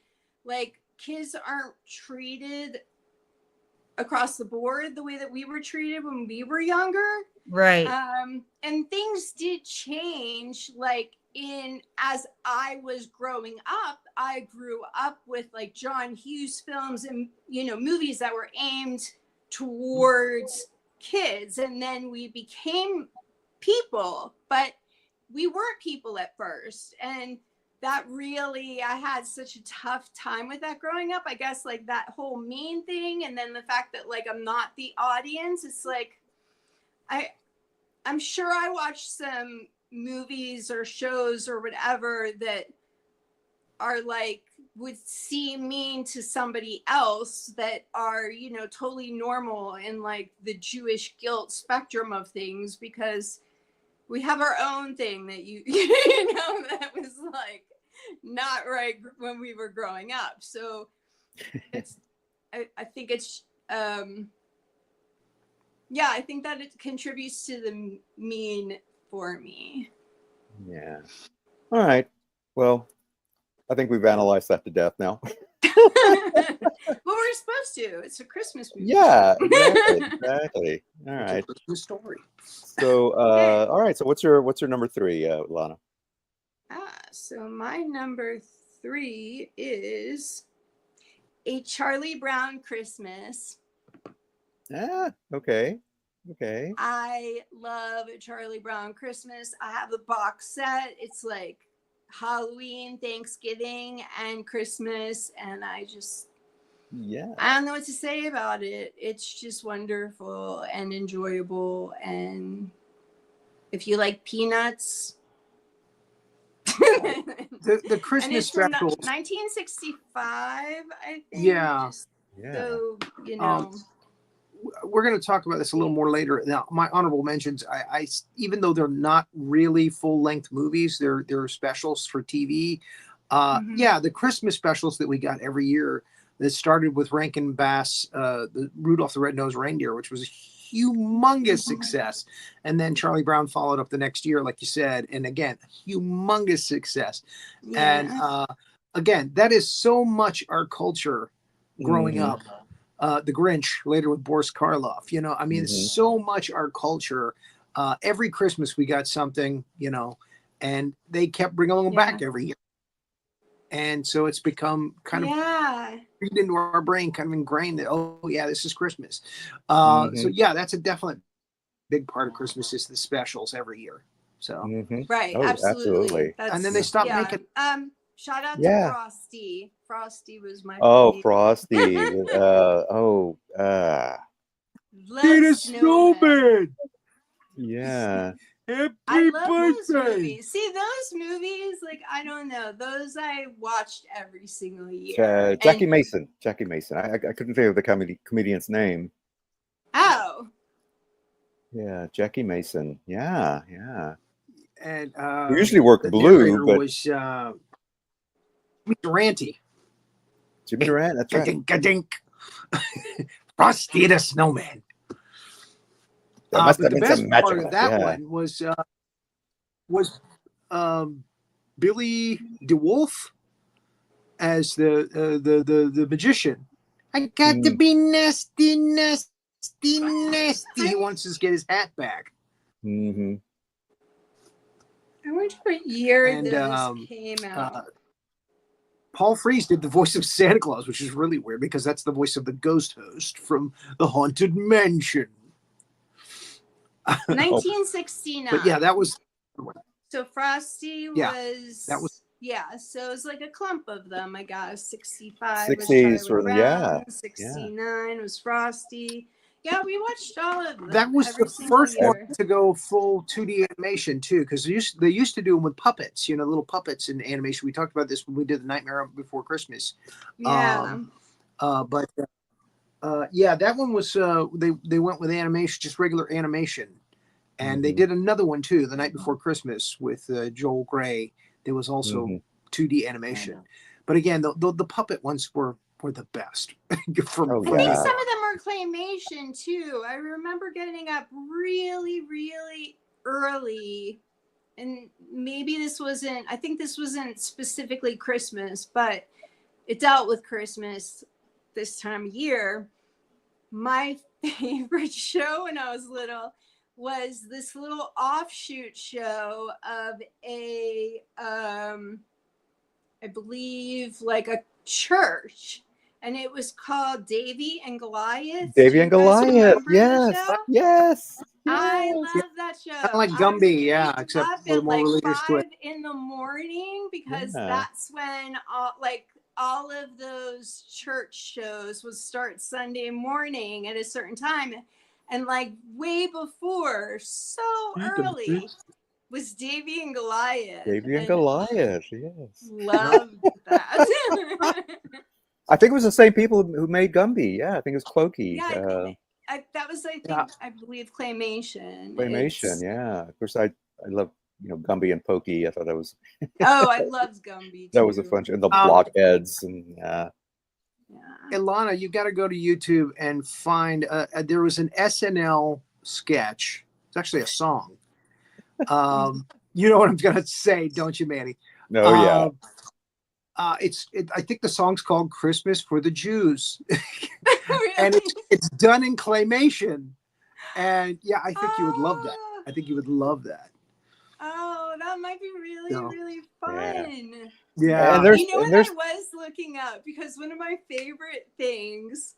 like kids aren't treated across the board the way that we were treated when we were younger. Right. And things did change like as I was growing up. I grew up with like John Hughes films and movies that were aimed towards kids, and then we became people, but we weren't people at first, and that really, I had such a tough time with that growing up. I guess like that whole mean thing, and then the fact that like I'm not the audience. It's like I'm sure I watched some movies or shows or whatever that are like would seem mean to somebody else that are totally normal in like the Jewish guilt spectrum of things, because we have our own thing that that was like not right when we were growing up. So it's I think it's I think that it contributes to the mean for me. Yeah. All right. Well, I think we've analyzed that to death now. Well, we're supposed to. It's a Christmas movie. Yeah, exactly. All right. It's a Christmas story. So, all right. So, what's your number 3, Lana? So my number 3 is A Charlie Brown Christmas. Okay. I love A Charlie Brown Christmas. I have the box set. It's like Halloween, Thanksgiving, and Christmas, and I just Yeah. I don't know what to say about it. It's just wonderful and enjoyable. And if you like peanuts, The and Christmas it's from specials. 1965, I think. Yeah. Just Yeah. so you Um, know. We're going to talk about this a little more later. Now, my honorable mentions, even though they're not really full length movies, they're specials for TV. Yeah, the Christmas specials that we got every year that started with Rankin Bass, the Rudolph the Red-Nosed Reindeer, which was a humongous success, and then Charlie Brown followed up the next year, like you said, and again, humongous success. Yeah. And again, that is so much our culture growing Mhm. up. The Grinch later with Boris Karloff. You know, I mean, it's Mhm. so much our culture. Every Christmas we got something, you know, and they kept bringing them back every year. And so it's become kind of read into our brain, kind of ingrained that, oh yeah, this is Christmas. So yeah, that's a definite big part of Christmas is the specials every year. So Right, Oh, absolutely. absolutely. and then they stopped making. Shout out to Yeah. Frosty. Frosty was my Oh, favorite. Frosty. Love Get a snowman. snowman. Yeah. Happy I love those birthday. movies. See, those movies, like, I don't know, those I watched every single year. Jackie Mason. Jackie Mason. I couldn't think of the comedian's name. Oh. Yeah, Jackie Mason. Yeah, yeah. And We usually work the blue, narrator but was Durante. Jimmy Durant. That's right. Ka-dink, ka-dink. Frosty the Snowman. That must But have the been best some part magical. of that Yeah. one was Billy DeWolf as the magician. I got to be nasty, nasty, nasty. He wants to get his hat back. Mm-hmm. I wonder what year And those came out. Paul Frees did the voice of Santa Claus, which is really weird because that's the voice of the ghost host from the Haunted Mansion. 1969. But yeah, that was. So Frosty Yeah, was. that was. Yeah, so it was like a clump of them, I guess. 65 was 60s, Charlie Brown. yeah. 69 was Frosty. Yeah, we watched all of them. That was every the single first one year. to go full 2D animation too, because they used to do them with puppets, you know, little puppets in animation. We talked about this when we did the Nightmare Before Christmas. Yeah. Yeah, that one was they went with animation, just regular animation, and they did another one too, The Night Before Christmas with Joel Grey. There was also 2D animation, but again, the puppet ones were the best. I think some of them were claymation too. I remember getting up really, really early, and maybe this wasn't. I think this wasn't specifically Christmas, but it dealt with Christmas this time of year. My favorite show when I was little was this little offshoot show of a I believe like a church, and it was called Davy and Goliath. Davy and Goliath. Yes. Yes. I love that show. Kind of like Gumby, yeah, except up with at more like religious 5 twist. in the morning because Yeah. that's when all of those church shows would start Sunday morning at a certain time, and like way before, so early, was Davy and Goliath. Davy and Goliath. Yes. Loved that. I think it was the same people who made Gumby. Yeah, I think it was Clokey. Yeah, that was, I believe, claymation. Claymation. Yeah. Of course, I love Gumby and Pokey. I thought that was. Oh, I loved Gumby too. That was a fun show. And the blockheads and yeah. Elana, you got to go to YouTube and find. There was an SNL sketch. It's actually a song. You know what I'm gonna say, don't you, Manny? No, yeah. I think the song's called "Christmas for the Jews," Really? and it's done in claymation. And yeah, I think you would love that. I think you would love that. Oh, that might be really, really fun. Yeah. And you know what I was looking up, because one of my favorite things,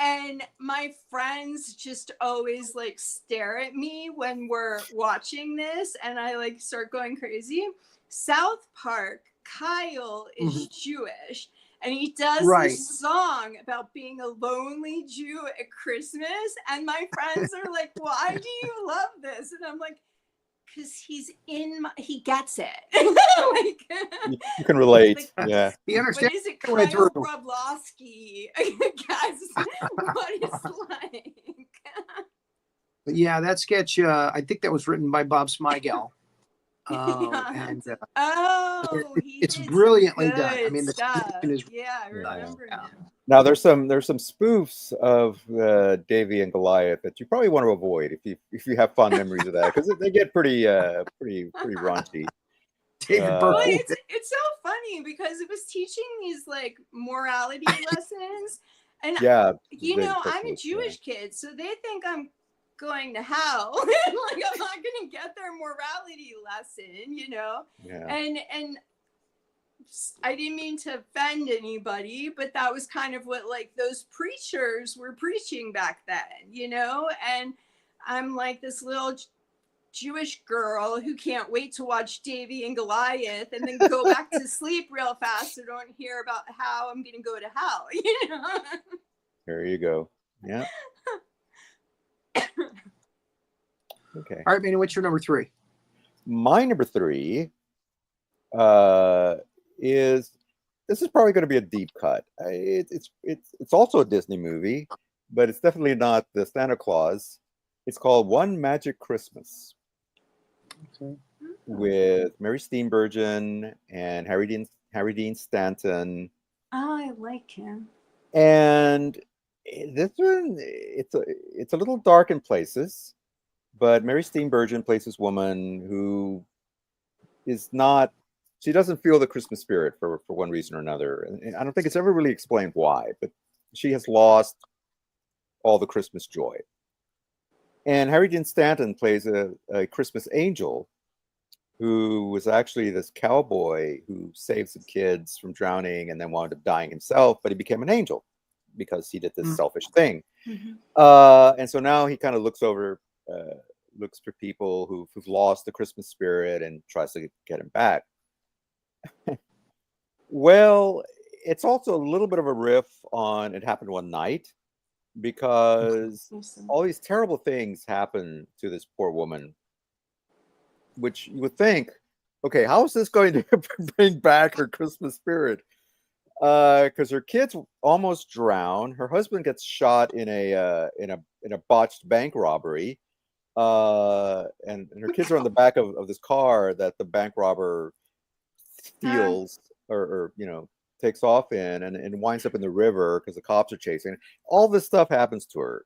and my friends just always like stare at me when we're watching this, and I like start going crazy. South Park, Kyle is Jewish, and he does Right. this song about being a lonely Jew at Christmas. And my friends are like, why do you love this? And I'm like, because he gets it. Like, You can relate. like, Yeah. He what understands is it? the way Kyle through. Broblovsky guess what it's like. But yeah, that sketch, I think that was written by Bob Smigel. And it's He did brilliantly some done. I good mean, the stuff. animation is Yeah, I Yeah. remember him. Now there's some spoofs of Davy and Goliath that you probably want to avoid if you have fond memories of that, because they get pretty raunchy. David Well, Berkowitz. it's so funny because it was teaching these like morality lessons, and Yeah, you David know, I'm a Berkowitz, yeah. Jewish kid, so they think I'm going to hell. Like I'm not going to get their morality lesson, you know. Yeah. And I didn't mean to offend anybody, but that was kind of what like those preachers were preaching back then, you know. And I'm like this little Jewish girl who can't wait to watch Davy and Goliath and then go back to sleep real fast so don't hear about how I'm going to go to hell, you know? There you go. Yeah. Okay. All right, Manny, what's your number 3? My number 3 is, this is probably going to be a deep cut. It's also a Disney movie, but it's definitely not the Santa Claus. It's called One Magic Christmas. Okay. With Mary Steenburgen and Harry Dean Stanton. Oh, I like him. And this one, it's a little dark in places, but Mary Steenburgen plays this woman who is not, she doesn't feel the Christmas spirit for one reason or another. And I don't think it's ever really explained why, but she has lost all the Christmas joy. And Harry Dean Stanton plays a Christmas angel who was actually this cowboy who saved some kids from drowning and then wound up dying himself, but he became an angel because he did this selfish thing. And so now he kind of looks for people who've lost the Christmas spirit and tries to get him back. Well, it's also a little bit of a riff on It Happened One Night, because all these terrible things happen to this poor woman, which you would think, okay, how is this going to bring back her Christmas spirit? Because her kids almost drown. Her husband gets shot in a botched bank robbery, and her kids are on the back of this car that the bank robber steals or takes off in, and winds up in the river because the cops are chasing. All this stuff happens to her,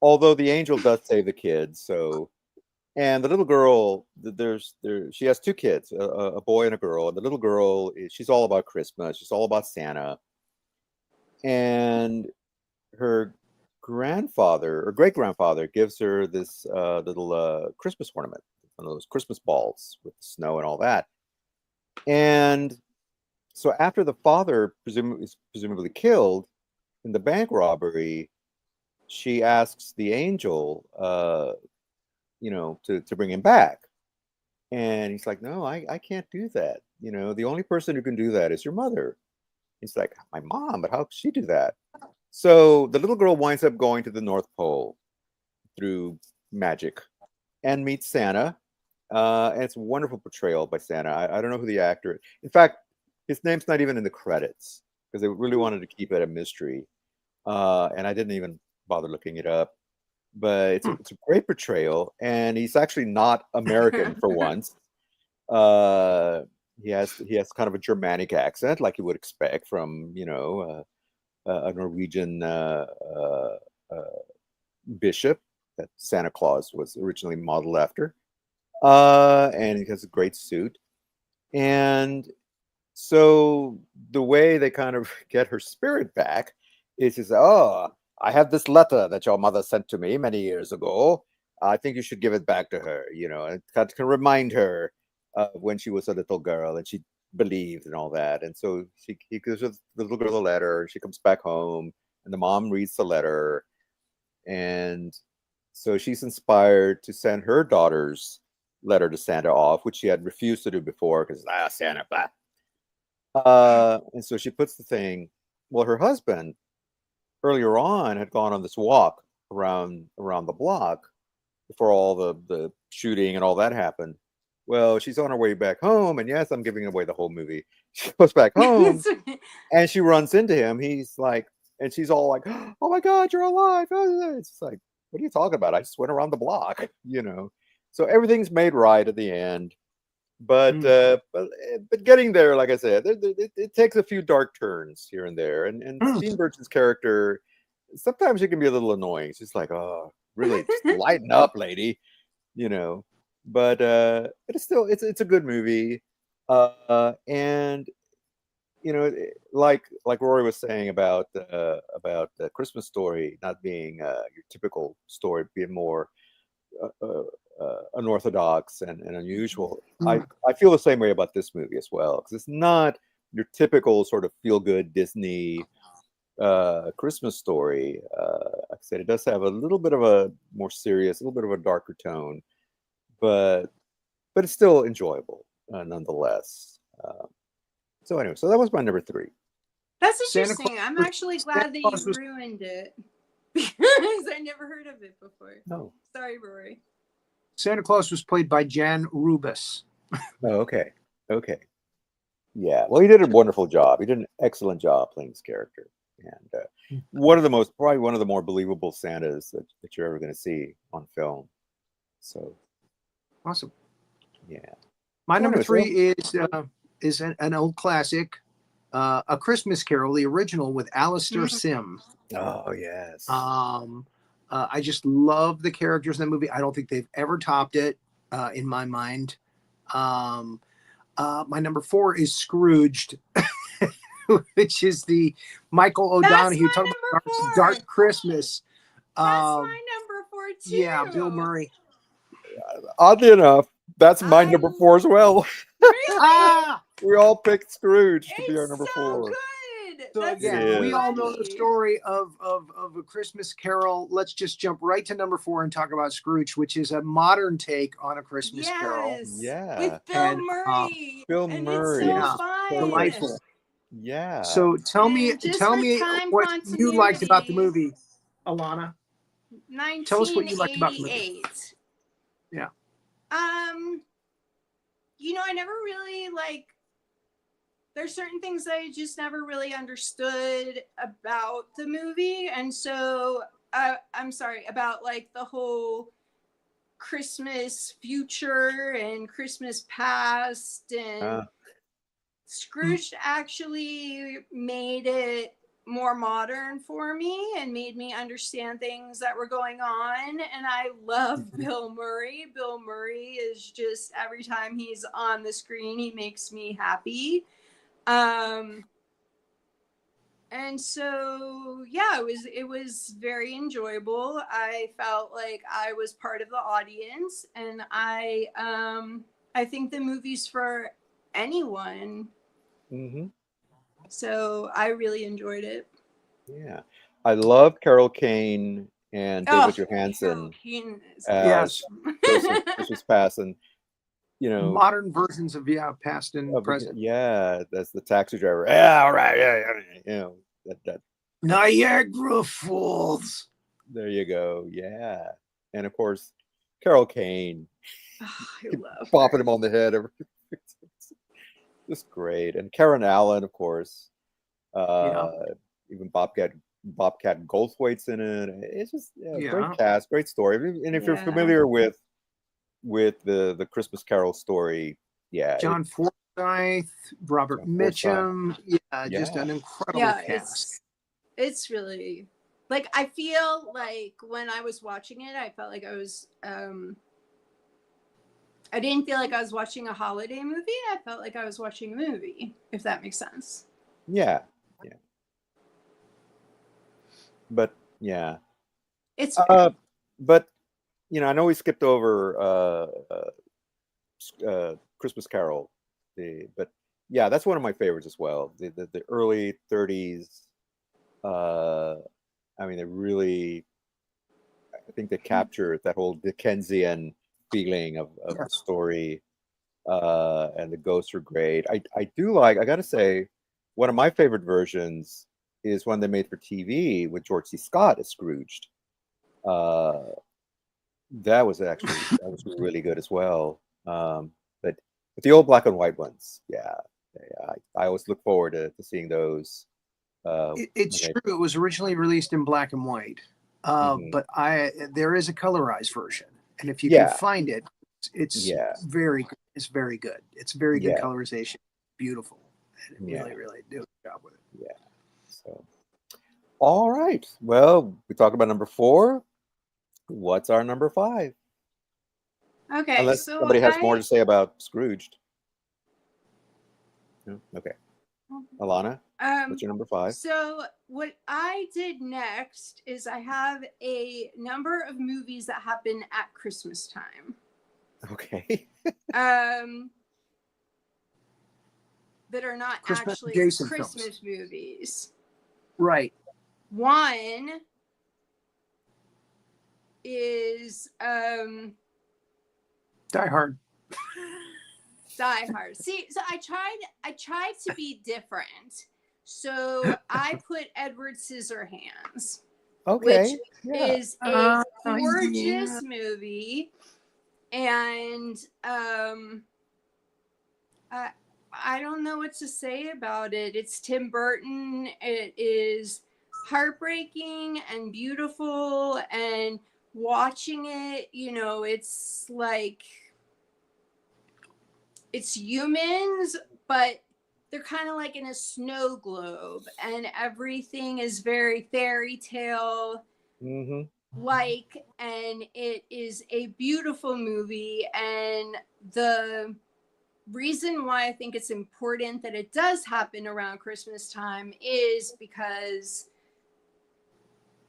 although the angel does save the kids. So, and the little girl, she has 2 kids, a boy and a girl. And the little girl, she's all about Christmas. She's all about Santa. And her grandfather or great grandfather gives her this little Christmas ornament, one of those Christmas balls with the snow and all that. And so after the father is presumably killed in the bank robbery, she asks the angel, to bring him back. And he's like, no, I can't do that. The only person who can do that is your mother. He's like, my mom, but how could she do that? So the little girl winds up going to the North Pole through magic and meets Santa. And it's a wonderful portrayal by Santa. I don't know who the actor is. In fact, his name's not even in the credits because they really wanted to keep it a mystery. And I didn't even bother looking it up. But it's a great portrayal, and he's actually not American for once. He has kind of a Germanic accent, like you would expect from a Norwegian bishop that Santa Claus was originally modeled after. And he has a great suit, and so the way they kind of get her spirit back is to say, oh, I have this letter that your mother sent to me many years ago. I think you should give it back to her, and it can remind her of when she was a little girl and she believed and all that. And so he gives the little girl a letter. She comes back home and the mom reads the letter. And so she's inspired to send her daughter's letter to Santa off, which she had refused to do before because, Santa, blah. And so she puts the thing. Well, her husband earlier on had gone on this walk around the block before all the shooting and all that happened. Well, she's on her way back home, and yes, I'm giving away the whole movie. She goes back home, and she runs into him. He's like, and she's all like, "Oh my God, you're alive!" It's like, what are you talking about? I just went around the block, you know. So everything's made right at the end, but getting there, like I said, it takes a few dark turns here and there, and Jean Burton's character sometimes she can be a little annoying. It's just like, oh, really, just lighten up, lady, you know. But it's still it's a good movie, and you know, like Rory was saying about the Christmas Story not being your typical story, being more uh, uh, unorthodox and unusual. I feel the same way about this movie as well, because it's not your typical sort of feel good Disney Christmas Story. Like I said, it does have a little bit of a more serious, a little bit of a darker tone, but it's still enjoyable nonetheless. So anyway, so that was my number 3. That's Santa interesting. I'm Claus- actually Santa glad that Claus you was- ruined it because I never heard of it before. No. Sorry, Rory. Santa Claus was played by Jan Rubis. Oh, okay. Yeah. Well, he did a wonderful job. He did an excellent job playing this character, and probably one of the more believable Santas that you're ever going to see on film. So Awesome. yeah. My number Anyway, 3 is an old classic, A Christmas Carol, the original with Alistair Sim. Oh yes. I just love the characters in that movie. I don't think they've ever topped it in my mind. My number 4 is Scrooged, which is the Michael O'Donoghue That's my talking number about 4. Dark Christmas. That's my number 4 too. Yeah, Bill Murray. Oddly enough, that's my number 4 as well. Really? We all picked Scrooge to be our It's number so 4. good. So That's again, so we all know the funny. story of A Christmas Carol. Let's just jump right to number 4 and talk about Scrooge, which is a modern take on A Christmas Carol. Yes. Yeah. With Bill And, Murray. Bill and Murray. It's Yeah. so fun. Delightful. Yeah. So tell me And just for time what you liked about the continuity, movie, Elana. Tell us what you liked about the movie. 1988. Yeah. You know, I never really there's certain things that I just never really understood about the movie. And so I'm sorry about the whole Christmas future and Christmas past, and Scrooge actually made it more modern for me and made me understand things that were going on. And I love Bill Murray. Bill Murray is just, every time he's on the screen, he makes me happy. And so yeah, it was very enjoyable. I felt like I was part of the audience, and I think the movie's for anyone. Mm-hmm. So I really enjoed it. Yeah. I love Carol Kane and David Johansen as Christmas Past, and you know, modern versions of past and present. Yeah, that's the taxi driver. Yeah, all right. Yeah, you know that. Niagara Falls. There you go. Yeah, and of course, Carol Kane. I love bopping him on the head. Just great, and Karen Allen, of course. Even Bobcat Goldthwait's in it. It's just great cast, great story. And if you're familiar with the Christmas Carol story, John Forsythe, Robert Mitchum, just an incredible cast. It's really I feel like when I was watching it, I felt like I was I didn't feel like I was watching a holiday movie. I felt like I was watching a movie, if that makes sense. Yeah. But yeah, it's but you know, I know we skipped over Christmas Carol, but yeah, that's one of my favorites as well. The early 30s. I mean, I think they captured that whole Dickensian feeling of the story. and the ghosts are great. I do like. I got to say, one of my favorite versions is one they made for TV with George C. Scott as Scrooged. Uh, that was really good as well. But the old black and white ones, yeah, I always look forward to seeing those. It's When true. It was originally released in black and white, Mhm. but there is a colorized version, and if you can Yeah, find it, it's yeah, very good. It's very good. It's very good yeah, colorization. Beautiful. And it yeah, really, really do a good job with it. yeah. So, all right. Well, we talked about number four. What's our number five? Okay, Unless so somebody has more to say about Scrooged. No? Okay. Alana, um what's your number five? so what I did next is I have a number of movies that happen at Christmas time. Okay. Um that are not Christmas actually adjacent films. Christmas movies. Right. One is Die Hard. Die Hard. See, so I tried to be different. So I put Edward Scissorhands, which Okay. Yeah. is a gorgeous Yeah. movie, and I don't know what to say about it. It's Tim Burton. It is heartbreaking and beautiful, and watching it, it's like it's humans, but they're kind of like in a snow globe, and everything is very fairy tale Mm-hmm. like, and it is a beautiful movie. And the reason why I think it's important that it does happen around Christmas time is because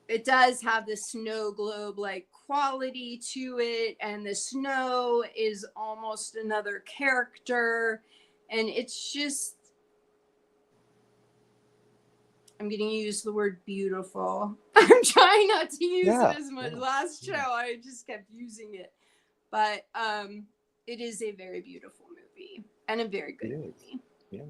it does have the snow globe like quality to it, and the snow is almost another character, and it's just, I'm going to use the word beautiful. I'm trying not to use Yeah. it as much. Yeah. Last show I just kept using it, but it is a very beautiful movie and a very good It is. movie. Yeah.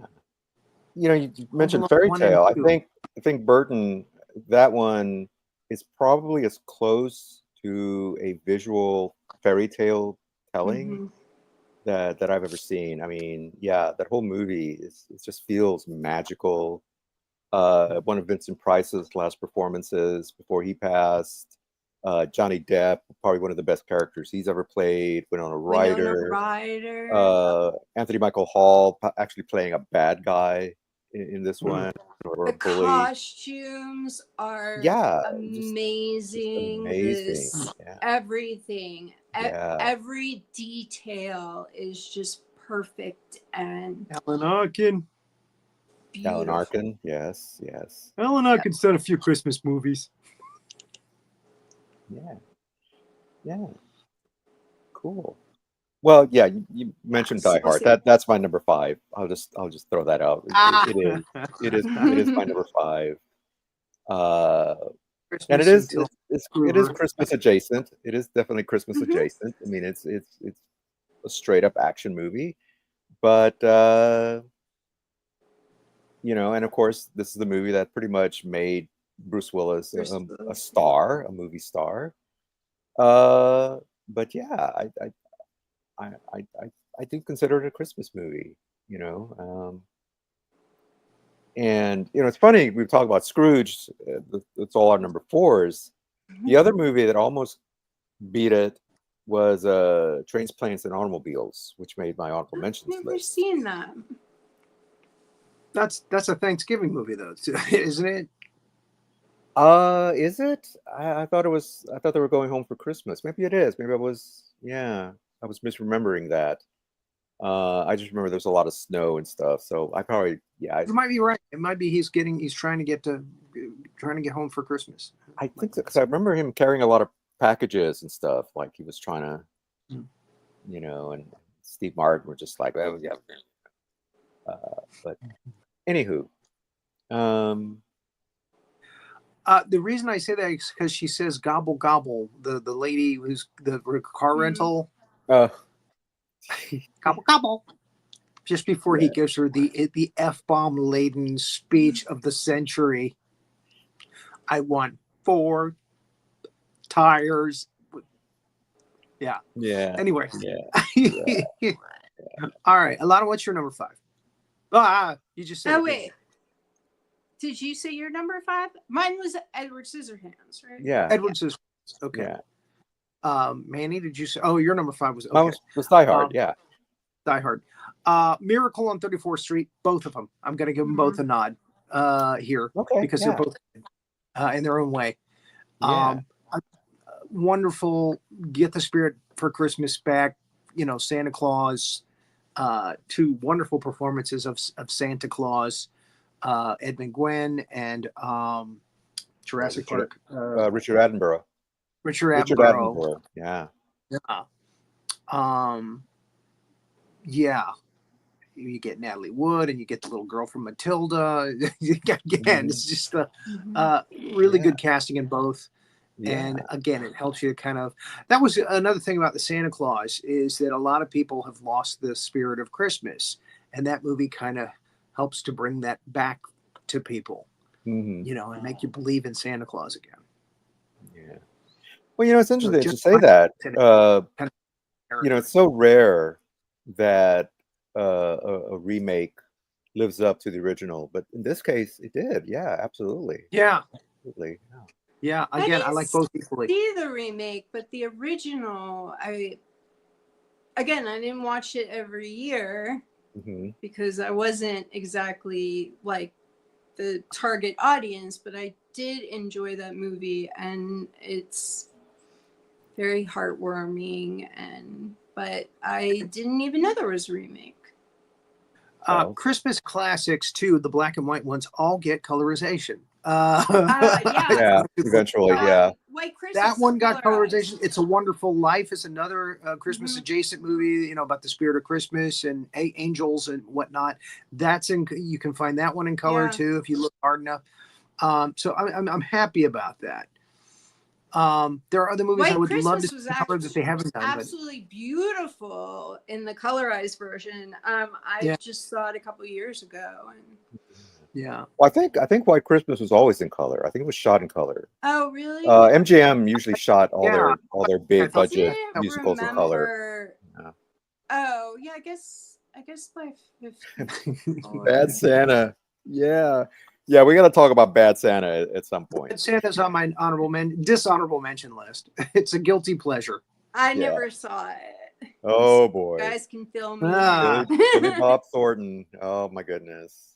You mentioned Alone fairy 1 and tale. 2. I think Burton, that one is probably as close to a visual fairy tale telling Mhm. that I've ever seen. I mean, yeah, that whole movie it just feels magical. One of Vincent Price's last performances before he passed. Johnny Depp, probably one of the best characters he's ever played. Winona Winona Ryder. Ryder. Anthony Michael Hall actually playing a bad guy in this one, or a The bully. costumes are Yeah, just amazing. amazing. This Yeah, everything, yeah. every detail is just perfect and Alan Arkin. Alan beautiful. Arkin. Yes, yes. Alan Arkin's done a few Christmas movies. Yeah, yeah. Cool. Well, yeah, you mentioned Die Hard. So- That's my number five. I'll just throw that out. It is my number five. Uh, and Christmas until it is Groover. Christmas adjacent. It is definitely Christmas Mhm. adjacent. I mean, it's a straight up action movie, but and of course, this is the movie that pretty much made Bruce Willis a star, a movie star. But yeah, I do consider it a Christmas movie. You know, and it's funny we talk about Scrooge. It's all our number fours. The other movie that almost beat it was Trains, Planes, and Automobiles, which made my honorable I've mentions never list. seen that. That's a Thanksgiving movie though, isn't it? Is it? I thought it was. I thought they were going home for Christmas. Maybe it is. Maybe I was. Yeah, I was misremembering that. I just remember there's a lot of snow and stuff. So I probably, yeah, You might be right. It might be he's trying to get home for Christmas. I think so because I remember him carrying a lot of packages and stuff. Like he was trying to, and Steve Martin were just like, oh yeah. But anywho, the reason I say that is because she says gobble gobble. The lady who's the car rental. Couple. Just before he gives her the F-bomb laden speech of the century. I want 4 tires. Yeah. Yeah. Anyway. Yeah. All right. Alana, what's your number 5? You just said Oh, it, wait. Did you say your number 5? Mine was Edward Scissorhands, right? Yeah. Edward says, okay. Yeah. Manny, did you say? Oh, your number 5 was okay. Mine was Die Hard. Yeah. Die Hard. Miracle on 34th Street. Both of them. I'm going to give them both a nod here. Okay. Because they're both in their own way. Yeah. Wonderful. Get the spirit for Christmas back. Santa Claus. 2 wonderful performances of Santa Claus. Edmund Gwenn and Jurassic Park. Richard Attenborough. Richard Attenborough. Yeah. Yeah. You get Natalie Wood and you get the little girl from Matilda. Again, it's just a really good casting in both. Yeah. And again, it helps you kind of. That was another thing about the Santa Claus is that a lot of people have lost the spirit of Christmas, and that movie kind of helps to bring that back to people, and make you believe in Santa Claus again. Yeah. Well, it's interesting to say that. It's so rare that a remake lives up to the original, but in this case, it did. Yeah, absolutely. Yeah. Absolutely. Yeah. Yeah, again, I like both equally. See the remake, but the original, I didn't watch it every year because I wasn't exactly like the target audience, but I did enjoy that movie, and it's very heartwarming. But I didn't even know there was a remake. Christmas classics too, the black and white ones, all get colorization. Yeah, eventually, White Christmas. That one got colorization. It's a Wonderful Life is another Christmas adjacent movie, about the spirit of Christmas and angels and whatnot. That's you can find that one in color too if you look hard enough. So I'm happy about that. There are other movies White I would Christmas love to see was color that they haven't done. Absolutely beautiful in the colorized version. I just saw it a couple years ago. Yeah. Well, I think White Christmas was always in color. I think it was shot in color. Oh, really? MGM usually shot all their big budget musicals in color. Yeah. Oh, yeah. I guess by 50. Bad Santa. Yeah. Yeah, we got to talk about Bad Santa at some point. Bad Santa's on my dishonorable mention list. It's a guilty pleasure. I never saw it. Oh boy. You guys can film me. Billy Bob Thornton. Oh my goodness.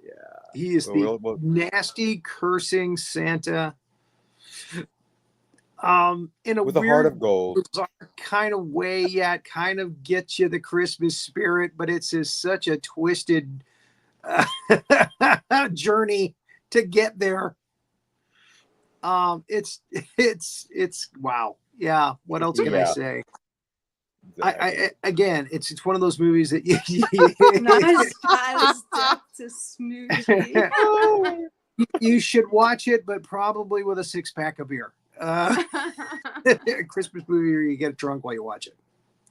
Yeah. He is the nasty, cursing Santa. In a with weird, a heart of gold kind of way, it kind of gets you the Christmas spirit, but it's such a twisted journey to get there. It's wow. Yeah. What else can I say? Exactly. Again, it's one of those movies that you should watch it, but probably with a 6-pack of beer. Christmas movie where you get drunk while you watch it.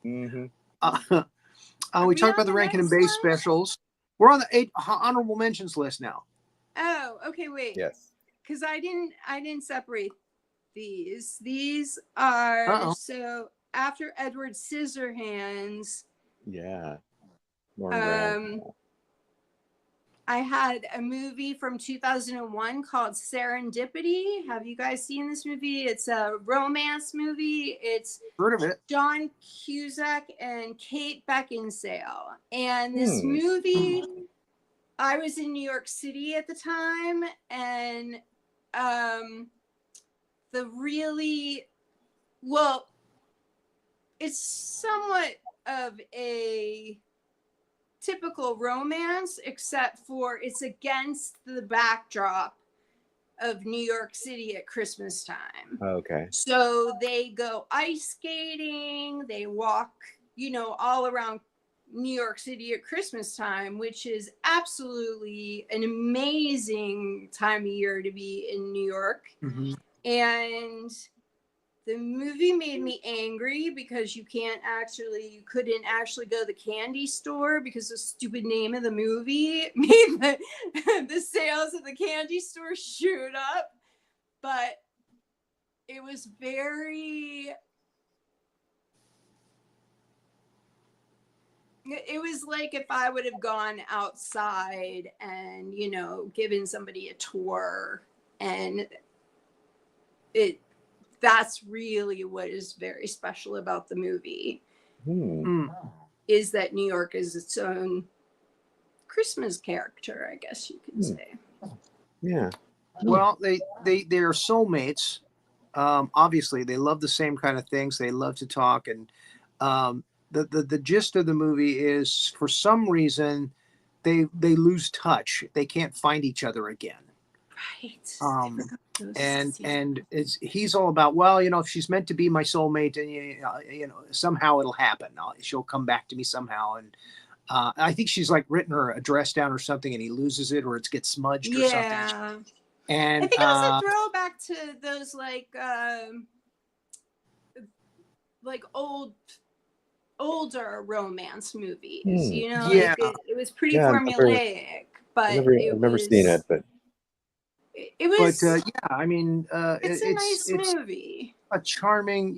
We talked about the Rankin and Bass specials. We're on the 8 honorable mentions list now. Oh, okay, wait. Yes. Because I didn't separate these. These are so after Edward Scissorhands. Yeah. I had a movie from 2001 called Serendipity. Have you guys seen this movie? It's a romance movie. It's heard of it. John Cusack and Kate Beckinsale. And this movie, I was in New York City at the time, and it's somewhat of a typical romance, except for it's against the backdrop of New York City at Christmas time. Okay. So they go ice skating, they walk, all around New York City at Christmas time, which is absolutely an amazing time of year to be in New York. Mm-hmm. And The movie made me angry because you couldn't actually go to the candy store because the stupid name of the movie made the sales of the candy store shoot up. But it was it was like if I would have gone outside and, given somebody a tour, and that's really what is very special about the movie, is that New York is its own Christmas character, I guess you could say. Yeah. Well, they're soulmates. Obviously, they love the same kind of things. They love to talk, and the gist of the movie is, for some reason, they lose touch. They can't find each other again. Right. And he's all about, well, if she's meant to be my soulmate, and somehow it'll happen. She'll come back to me somehow. And I think she's like written her address down or something, and he loses it, or it gets smudged or something. And I think it was a throwback to those like older romance movies. Yeah. It was pretty formulaic, but I've never seen it, but it was. But I mean, it's a nice movie. A charming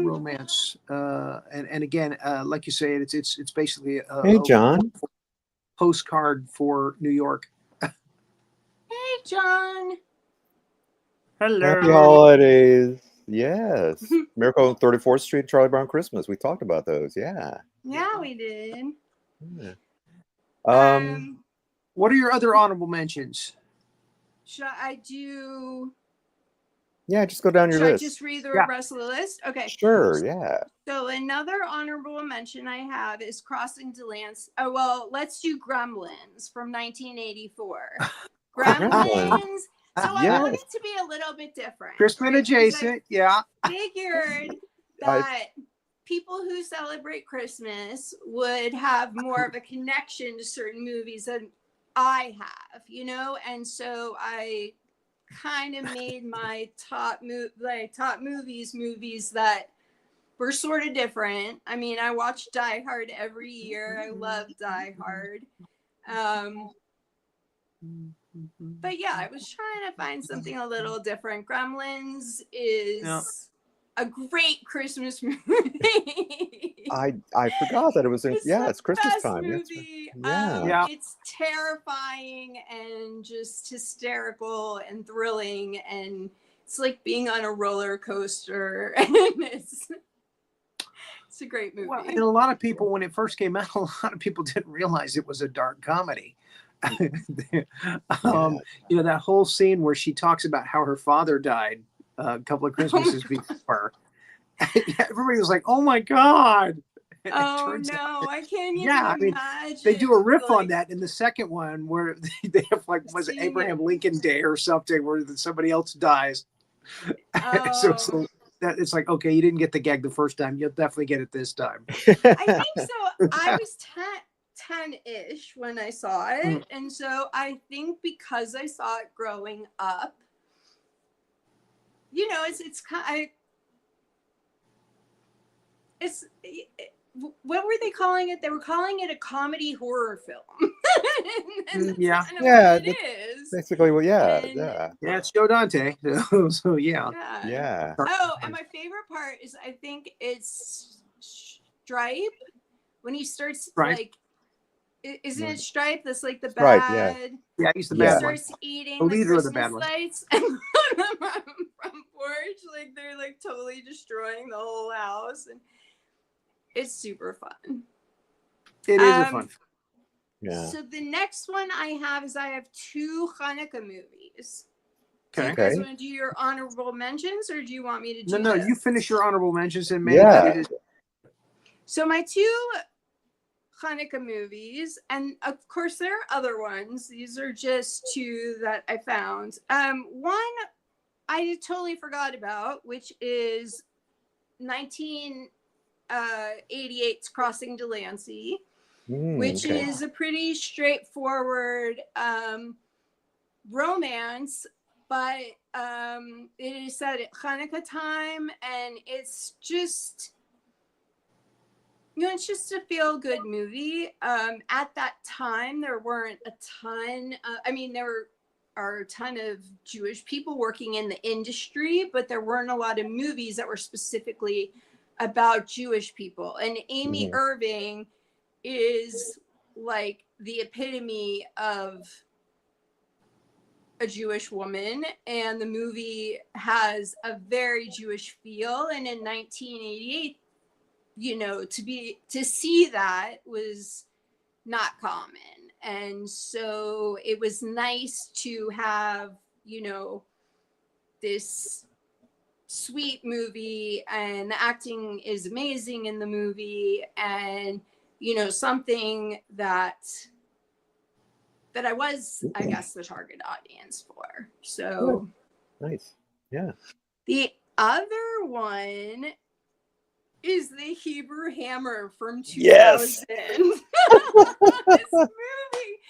romance. And again, like you say, it's basically hey, John, postcard for New York. Hey, John. Hello. Happy holidays. Yes. Miracle on 34th Street, Charlie Brown Christmas. We talked about those. Yeah. Yeah, we did. Yeah. What are your other honorable mentions? Should I do? Yeah, just go down your list. I just read the rest of the list? Okay. Sure, yeah. So another honorable mention I have is Crossing Delancey. Oh, well, let's do Gremlins from 1984. Gremlins. So I wanted to be a little bit different. Christmas adjacent, yeah. Figured that people who celebrate Christmas would have more of a connection to certain movies than I have, and so I kind of made my top movies that were sort of different. I mean, I watch Die Hard every year. I love Die Hard. But yeah, I was trying to find something a little different. Gremlins is a great Christmas movie. I forgot that it was it's Christmas time. Movie. It's terrifying and just hysterical and thrilling, and it's like being on a roller coaster, and it's a great movie. Well, and a lot of people, when it first came out, a lot of people didn't realize it was a dark comedy. That whole scene where she talks about how her father died a couple of Christmases before. Everybody was like, "Oh my god!" Oh no, I can't even imagine. They do a riff on that in the second one where they have was it Abraham Lincoln Day or something where somebody else dies. So that it's like, okay, you didn't get the gag the first time, you'll definitely get it this time. I think so. I was 10-ish when I saw it, and so I think because I saw it growing up, it's kind of. What were they calling it? They were calling it a comedy horror film. It is basically. Well, it's Joe Dante. So yeah. Oh, and my favorite part is I think it's Stripe when he starts isn't it Stripe that's like the bad? Yeah, he's the bad one. Starts eating the leader of the Christmas bad one. lights and put them on the front porch, like they're like totally destroying the whole house, and it's super fun. It is a fun. Yeah. So the next one I have 2 Hanukkah movies. Okay. Do you guys want to do your honorable mentions, or do you want me to do No, this? you finish your honorable mentions and So my 2 Hanukkah movies, and of course there are other ones. These are just 2 that I found. One I totally forgot about, which is 1988's Crossing Delancey, which is a pretty straightforward romance, but It is set at Hanukkah time, and it's just, it's just a feel-good movie. At that time, there weren't a ton. There are a ton of Jewish people working in the industry, but there weren't a lot of movies that were specifically about Jewish people. And Amy Mhm. Irving is like the epitome of a Jewish woman, and the movie has a very Jewish feel. And in 1988, to see that was not common. And so it was nice to have, this sweet movie, and the acting is amazing in the movie, and something that I was, I guess, the target audience for. So Nice. Yeah. the other one is the Hebrew Hammer from 2000. Yes. This movie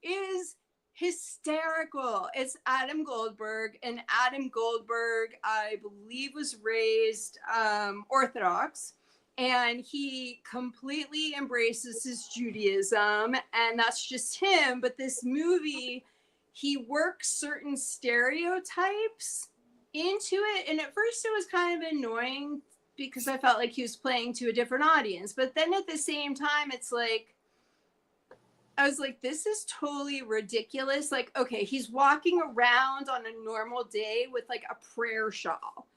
is hysterical. It's Adam Goldberg, and Adam Goldberg, I believe, was raised Orthodox, and he completely embraces his Judaism, and that's just him. But this movie, he works certain stereotypes into it, and at first it was kind of annoying because I felt like he was playing to a different audience. But then at the same time, it's like, I was like, this is totally ridiculous. Like, okay, he's walking around on a normal day with like a prayer shawl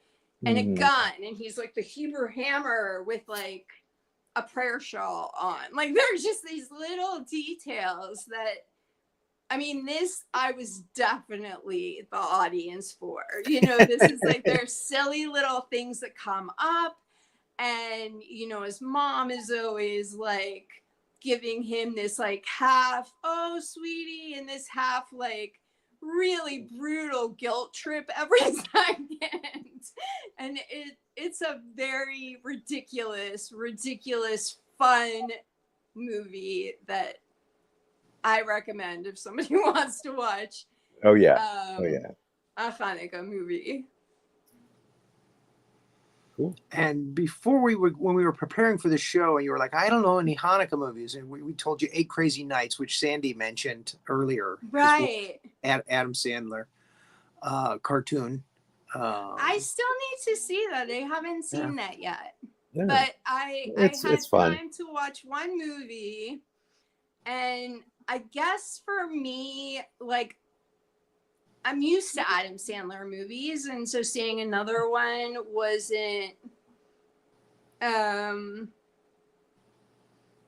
and a gun, and he's like the Hebrew Hammer with like a prayer shawl on. Like, there's just these little details that, this, I was definitely the audience for. This is like, there's silly little things that come up, and his mom is always like giving him this like half, oh sweetie, and this half like really brutal guilt trip every second. And it's a very ridiculous fun movie that I recommend if somebody wants to watch. Oh yeah. A Hanukkah movie. Cool. And when we were preparing for the show, and you were like, I don't know any Hanukkah movies, and we told you 8 Crazy Nights, which Sandy mentioned earlier. Right. Adam Sandler cartoon. I still need to see that. I haven't seen that yet. Yeah. But I had fun. time to watch one movie, and I guess for me, like, I'm used to Adam Sandler movies, and so seeing another one wasn't,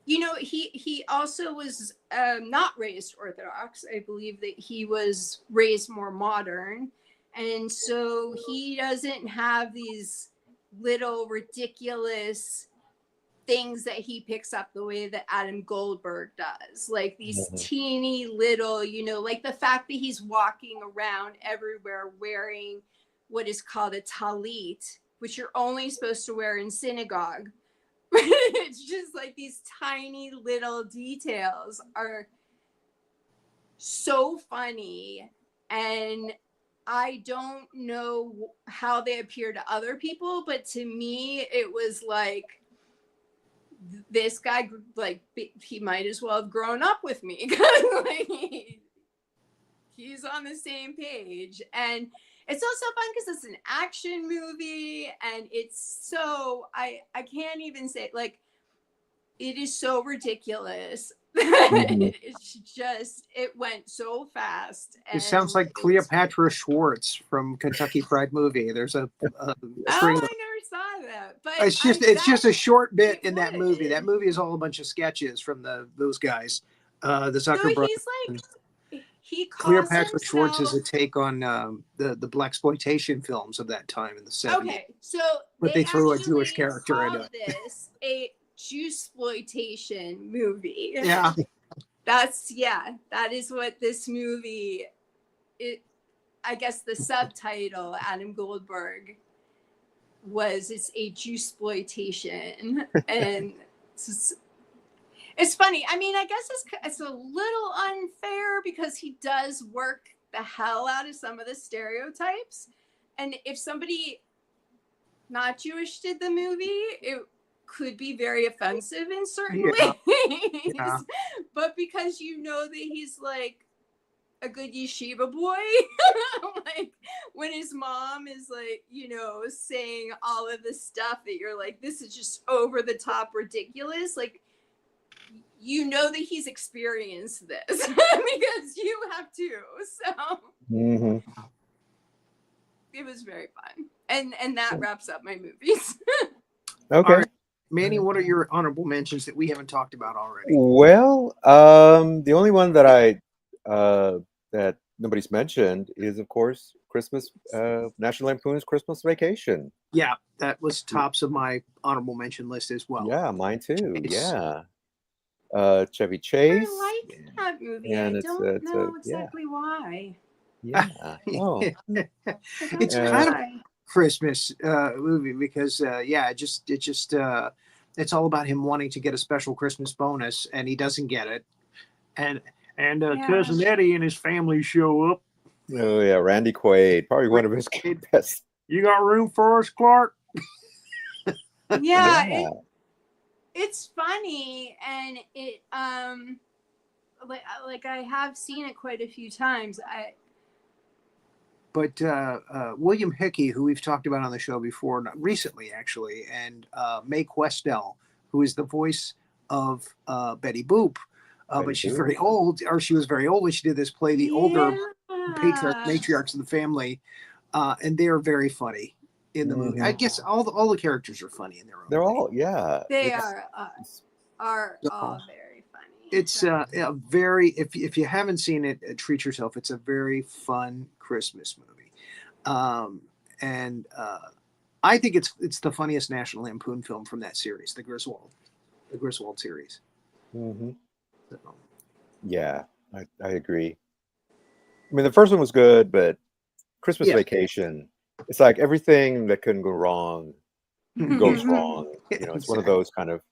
he also was not raised Orthodox. I believe that he was raised more modern, and so he doesn't have these little ridiculous things that he picks up the way that Adam Goldberg does, like these teeny little, like the fact that he's walking around everywhere wearing what is called a talit, which you're only supposed to wear in synagogue. It's just like these tiny little details are so funny, and I don't know how they appear to other people, but to me it was like, this guy, like, he might as well have grown up with me. Like, he's on the same page. And it's also fun because it's an action movie, and it's so, I can't even say, like, it is so ridiculous. It's just, it went so fast. It sounds like Cleopatra Schwartz from Kentucky Fried Movie. There's a I never saw that, but it's just a short bit in that movie. That movie is all a bunch of sketches from those guys, the Zucker brothers. He's like, he calls Cleopatra himself... Schwartz is a take on the blaxploitation films of that time in the 70s. Okay, so but they threw a Jewish character into it. This a Jewsploitation movie. Yeah. That is what this movie, I guess the subtitle, Adam Goldberg, it's a Jewsploitation. And it's funny. I mean, I guess it's a little unfair because he does work the hell out of some of the stereotypes. And if somebody not Jewish did the movie, it could be very offensive in certain ways. Yeah. But because you know that he's like a good yeshiva boy, like when his mom is like, you know, saying all of this stuff that you're like, this is just over the top ridiculous, like, you know that he's experienced this because you have too. So it was very fun. And that wraps up my movies. Okay. All right. Manny, what are your honorable mentions that we haven't talked about already? Well, the only one that that nobody's mentioned is, of course, Christmas, National Lampoon's Christmas Vacation. Yeah, that was tops of my honorable mention list as well. Yeah, mine too. Chase. Yeah. Chevy Chase. I like that movie. And I it's don't know yeah. exactly why. Yeah. Oh. It's Yeah. kind of a Christmas movie because it's all about him wanting to get a special Christmas bonus and he doesn't get it, and cousin Eddie and his family show up. Oh yeah, Randy Quaid, probably one of his best. You got room for us, Clark? Yeah. It's funny, and it like I have seen it quite a few times. But William Hickey, who we've talked about on the show before, not recently actually, and Mae Questel, who is the voice of Betty Boop, but she's very old, or she was very old when she did this play, the older matriarchs of the family, and they are very funny in the movie. I guess all the characters are funny in their own. They're way. all They are all very funny. It's a very, if you haven't seen it, treat yourself. It's a very fun Christmas movie, and I think it's the funniest National Lampoon film from that series, the Griswold series. So, So, yeah, I agree. I mean, the first one was good, but Christmas Vacation, it's like everything that couldn't go wrong goes wrong. You know, it's one of those kind of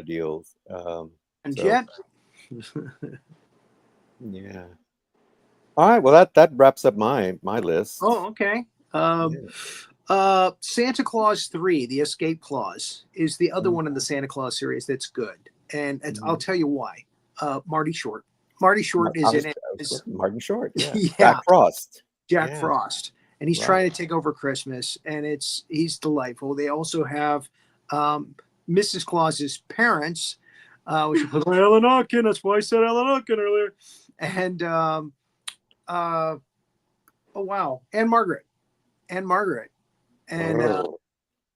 deals. and so, yet, yeah. All right. Well, that wraps up my list. oh, okay. Santa Claus 3, The Escape Clause, is the other one in the Santa Claus series that's good, and I'll tell you why. Marty Short. Marty Short is in it. Martin Short. Yeah. Yeah. Jack Frost. Jack Frost, and he's trying to take over Christmas, and he's delightful. They also have Mrs. Claus's parents, which was Ellen Hawken. That's why I said Ellen Hawken earlier, and oh wow, and Margaret, and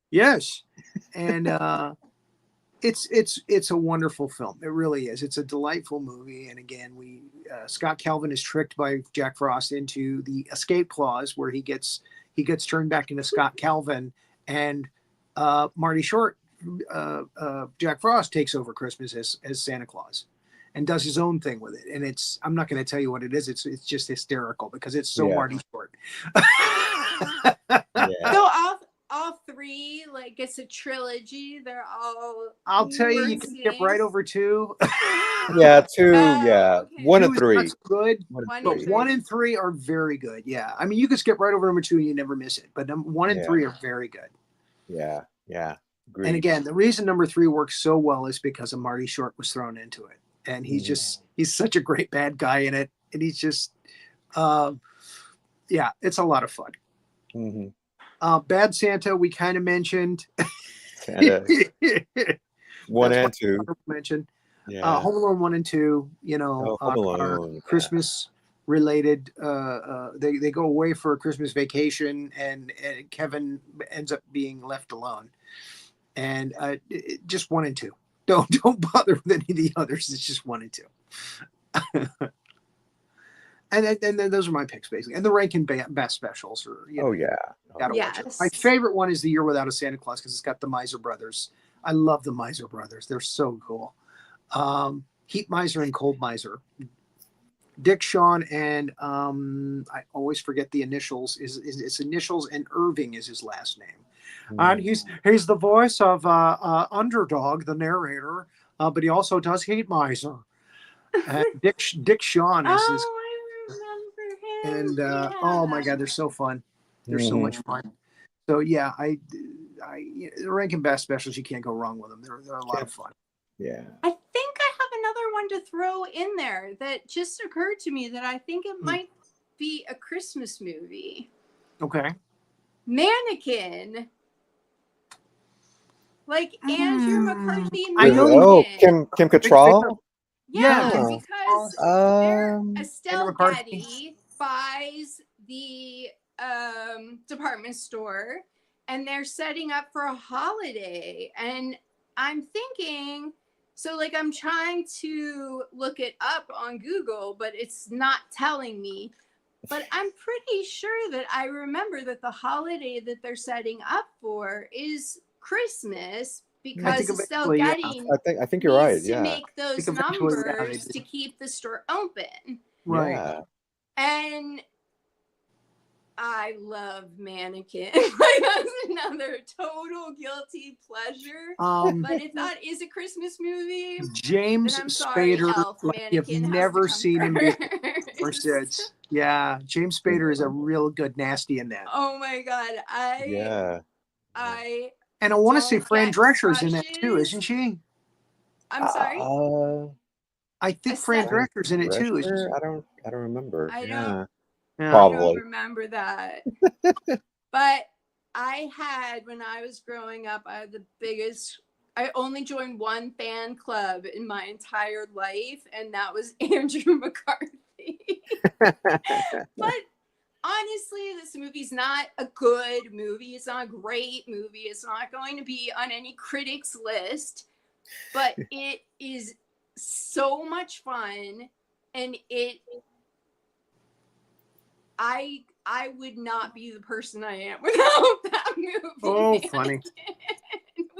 yes, and it's a wonderful film. It really is. It's a delightful movie, and again, Scott Calvin is tricked by Jack Frost into the escape clause, where he gets turned back into Scott Calvin, and Marty Short, Jack Frost takes over Christmas as Santa Claus, and does his own thing with it. And I'm not going to tell you what it is. It's just hysterical because it's so Marty Short. So all three, like it's a trilogy. They're all. I'll tell you, you can skip right over 2. Yeah, 2. Yeah, okay. 1 and 3. That's good, but 1 and 3 are very good. Yeah, I mean, you can skip right over number 2 and you never miss it. But 1 and 3 are very good. Yeah. Agreed. And again, the reason number 3 works so well is because of Marty Short was thrown into it, and he's such a great bad guy in it, and he's just, it's a lot of fun. Bad Santa, we kind of mentioned. Santa. 1 and 2 mentioned. Yeah. Home Alone 1 and 2. You know, Home Alone, Christmas related. They go away for a Christmas vacation, and Kevin ends up being left alone. And just 1 and 2. Don't bother with any of the others. It's just 1 and 2. And then those are my picks basically. And the Rankin Bass specials are. Yes. My favorite one is The Year Without a Santa Claus because it's got the Miser Brothers. I love the Miser Brothers. They're so cool. Heat Miser and Cold Miser. Dick Shawn and I always forget the initials. His initials, and Irving is his last name. And he's the voice of Underdog, the narrator, but he also does Heat Miser. And Dick Shawn is his. I and oh my god, they're so fun. They're so much fun. So yeah, the Rankin Bass specials, you can't go wrong with them. They're a lot of fun. Yeah. I think I have another one to throw in there that just occurred to me that I think it might be a Christmas movie. Okay. Mannequin. Like Andrew McCarthy. I know Mannequin. Kim Cattrall. Yeah, Yeah. because Estelle McCarthy. Getty buys the department store and they're setting up for a holiday. And I'm thinking, so like I'm trying to look it up on Google, but it's not telling me. But I'm pretty sure that I remember that the holiday that they're setting up for is Christmas, because Estelle Getty I think you're right. needs to Yeah. make those numbers to keep the store open. Right. Yeah. And I love Mannequin. Like, that's another total guilty pleasure. But if that is a Christmas movie, James then I'm sorry, Spader, Elf, like you've Mannequin has to never come seen him before first. since. Yeah, James Spader is a real good nasty in that. Oh my god, Yeah. And I want to say don't Fran get Drescher's in that too, crushes. isn't she? I'm sorry. I think Fran Drescher's in it too. Isn't she? I don't remember. I Yeah. don't Probably. remember that. But I had, when I was growing up, I only joined one fan club in my entire life, and that was Andrew McCarthy. But honestly, this movie's not a good movie. It's not a great movie. It's not going to be on any critic's list, but it is so much fun, and I would not be the person I am without that movie. Oh, funny.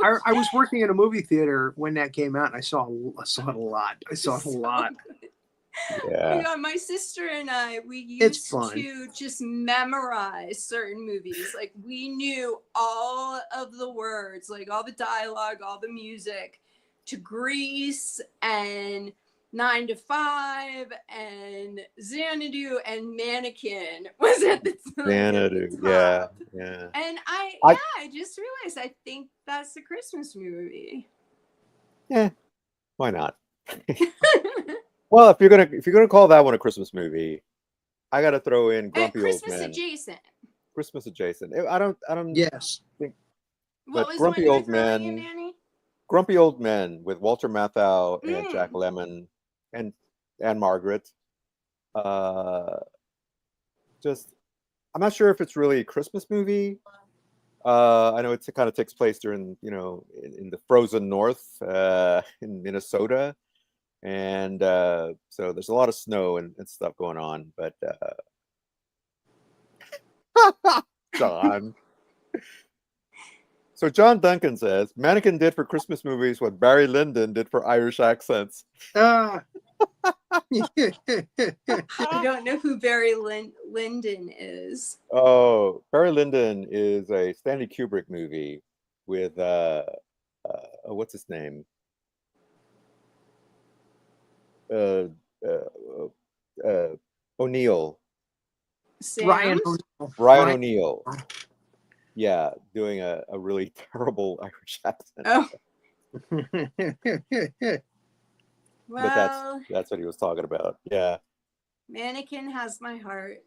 I was working in a movie theater when that came out, and I saw it a lot. I saw it a lot. Yeah. You know, my sister and I, we used to just memorize certain movies. Like, we knew all of the words, like all the dialogue, all the music to Grease and 9 to 5 and Xanadu and Mannequin was at the top. Xanadu, yeah. And I just realized I think that's a Christmas movie. Yeah, why not? Well, if you're gonna call that one a Christmas movie, I gotta throw in Grumpy Old Christmas Men. adjacent. Christmas adjacent. I don't. Yes. Think. What But was Grumpy one you were Old throwing in, Men. Manny? Grumpy Old Men with Walter Matthau and Jack Lemmon and Margaret. Just, I'm not sure if it's really a Christmas movie. I know it kind of takes place during, in the frozen north in Minnesota. And so there's a lot of snow and stuff going on. But John. So John Duncan says, Mannequin did for Christmas movies what Barry Lyndon did for Irish accents. I don't know who Barry Lyndon is. Oh, Barry Lyndon is a Stanley Kubrick movie with what's his name? O'Neill. Ryan O'Neill. Yeah, doing a really terrible Irish accent. Oh. But that's what he was talking about. Yeah. Mannequin has my heart.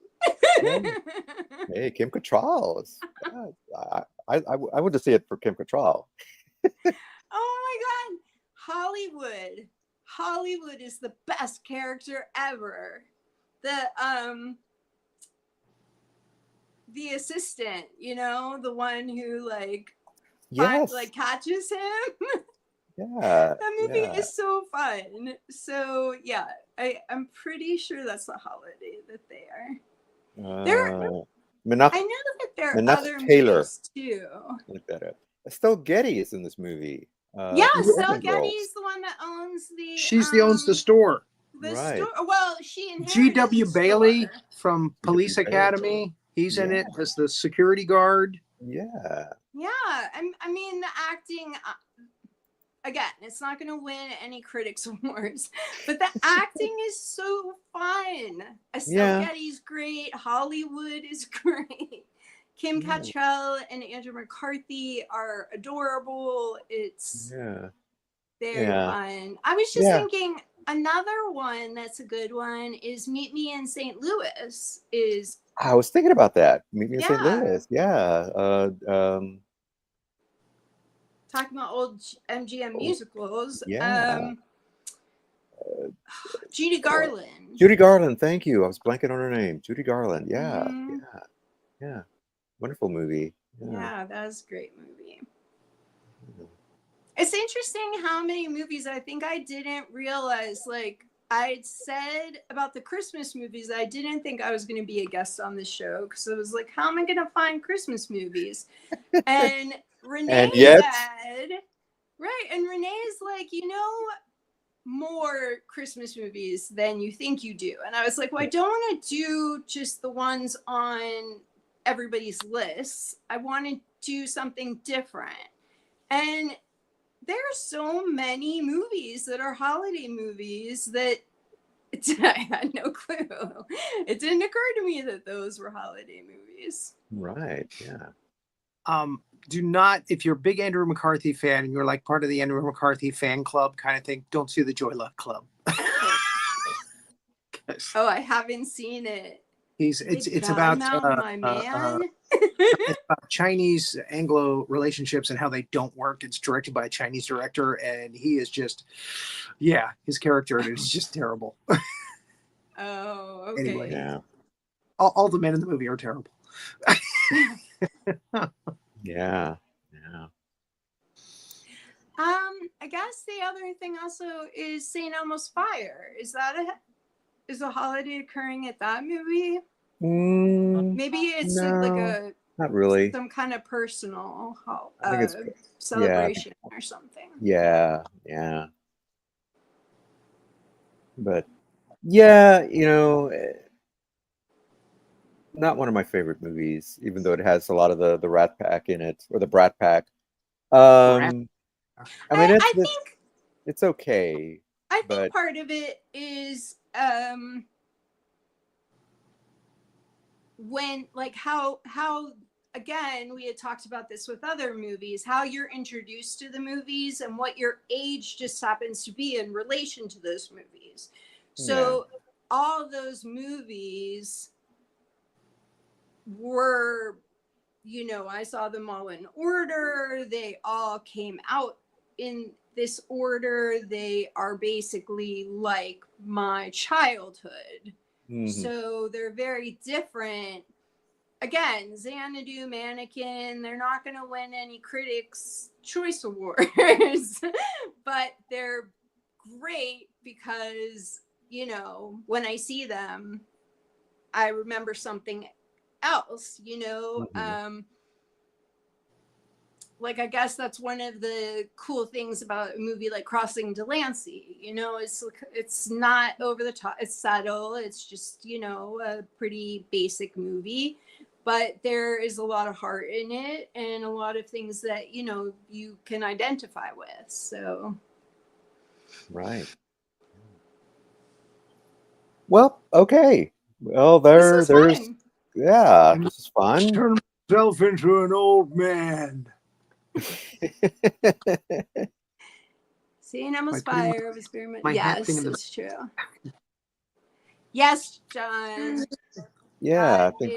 Hey, Kim Cattrall. I went to see it for Kim Cattrall. Oh my God. Hollywood is the best character ever. The assistant, the one who catches him. Yeah. That movie is so fun. So yeah, I'm pretty sure that's the holiday that they are. I know that there are other movies too. Look that up. Estelle Getty is in this movie. Estelle Getty is the one that owns the. owns the store. The store. Well, she inherited G.W. Bailey from Police Academy. He's in it as the security guard. Yeah. Yeah, I mean the acting. again, it's not going to win any critics awards, but the acting is so fun. Estelle Yeah. Getty's great. Hollywood is great. Kim Yeah. Cattrall and Andrew McCarthy are adorable. It's Yeah. very Yeah. fun. I was just Yeah. thinking another one that's a good one is Meet Me in St. Louis. Is I was thinking about that. Meet Me in St. Yeah. Louis. Yeah. talking about old MGM musicals. Yeah. Judy Garland. Judy Garland. Thank you. I was blanking on her name. Judy Garland. Yeah. Mhm. Yeah. Yeah. Wonderful movie. Yeah, that was a great movie. It's interesting how many movies I think I didn't realize. Like I'd said about the Christmas movies, I didn't think I was going to be a guest on this show because I was like, how am I going to find Christmas movies? And Renee And yet, said, right. And Renee is like, more Christmas movies than you think you do. And I was like, well, I don't want to do just the ones on everybody's lists. I want to do something different. And there are so many movies that are holiday movies that I had no clue. It didn't occur to me that those were holiday movies. right. Yeah. Do not, if you're a big Andrew McCarthy fan and you're like part of the Andrew McCarthy fan club kind of thing, don't see the Joy Luck Club. Oh, I haven't seen it. It's about my man. it's about Chinese Anglo relationships and how they don't work. It's directed by a Chinese director, and he is just, his character is just terrible. Oh, okay. Anyway, Yeah. all the men in the movie are terrible. Yeah. Yeah. I guess the other thing also is St. Elmo's Fire. Is a holiday occurring at that movie? Maybe it's No, not really. some kind of personal I think it's celebration or something. Yeah. Yeah. But yeah, not one of my favorite movies, even though it has a lot of the Rat Pack in it, or the Brat Pack. I mean, I think it's okay. I think part of it is when, like, how again, we had talked about this with other movies, how you're introduced to the movies and what your age just happens to be in relation to those movies. So all those movies were, I saw them all in order. They all came out in this order. They are basically like my childhood. Mhm. So they're very different. Again, Xanadu, Mannequin, they're not going to win any Critics' Choice Awards, but they're great because, when I see them, I remember something else, like, I guess that's one of the cool things about a movie like Crossing Delancey, it's not over the top, it's subtle, it's just, a pretty basic movie, but there is a lot of heart in it and a lot of things that, you can identify with, so. Right. Well, okay. Well, there's fun. Yeah, this is fun. Turn myself into an old man. St. Elmo's Fire was very much. My hat Yes, thing in the it's true. Yes, John. Yeah, I think.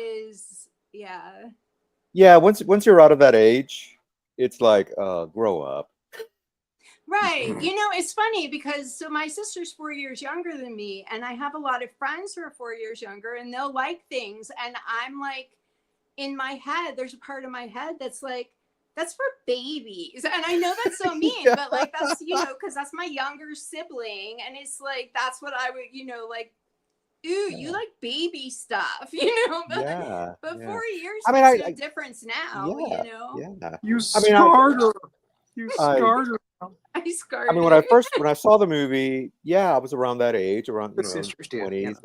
Yeah. Once you're out of that age, it's like, grow up. Right. It's funny because my sister's 4 years younger than me, and I have a lot of friends who are 4 years younger, and they'll like things, and I'm like, in my head, there's a part of my head that's like, that's for babies. And I know that's so mean, but like, that's, because that's my younger sibling. And it's like, that's what I would, like, ooh, you like baby stuff, but 4 years makes no difference now, Yeah. You scarred her. You scarred her. I scarred I mean, when I saw the movie, I was around that age, around 20s,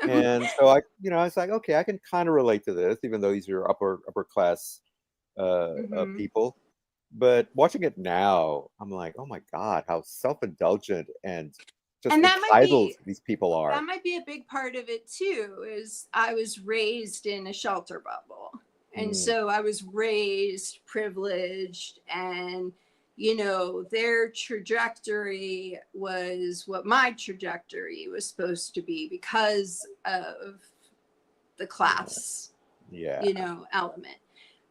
and so I was like, okay, I can kind of relate to this, even though these are upper class people. But watching it now, I'm like, oh my God, how self-indulgent and just And entitled these people that are. might be a big part of it too, is I was raised in a shelter bubble. And Mm, so I was raised privileged, and their trajectory was what my trajectory was supposed to be because of the class, yeah. element.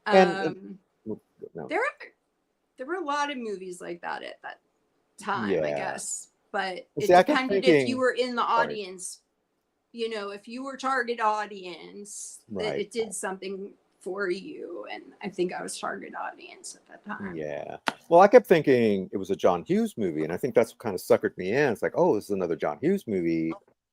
And no, There were a lot of movies like that at that time, I yeah. guess. But And it see, I kept depended if you thinking, were in the sorry, audience, if you were target audience, that right. it did something for you. And I think I was target audience at that time. Yeah. Well, I kept thinking it was a John Hughes movie, and I think that's what kind of suckered me in. It's like, oh, this is another John Hughes movie,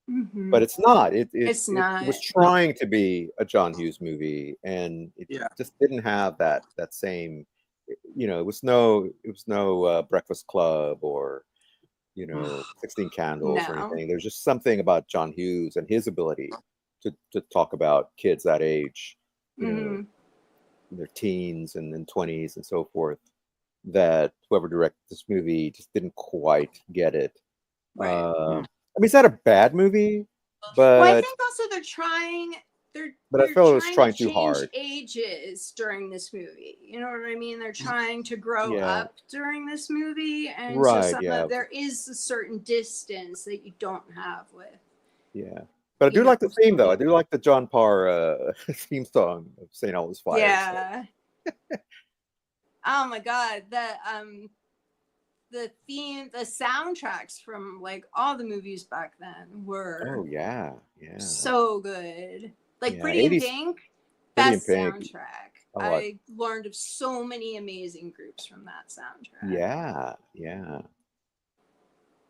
Mm-hmm. but it's not. It's It was not. trying to be a John Hughes movie, and it Yeah. just didn't have that same. It was no Breakfast Club or 16 Candles or No. anything. There's just something about John Hughes and his ability to talk about kids that age, you know, Mm-hmm. in their teens and 20s and so forth, that whoever directed this movie just didn't quite get it. Right. I mean, it's not a bad movie, Well, I but think also they're I they're felt it was trying to trying too change hard. ages during this movie. You know what I mean? They're trying to grow Yeah, up during this movie, and so right. Yeah, there is a certain distance that you don't have with yeah. But I you do know like the theme, though. I do like the John Parr theme song of St. Elmo's Fire. So. yeah. Oh my god, the theme, the soundtracks from like all the movies back then were Oh yeah, yeah, so good. Like yeah. Pretty in 80s, Pink, Pretty in best Pink. soundtrack. Oh, I learned of so many amazing groups from that soundtrack. yeah, yeah.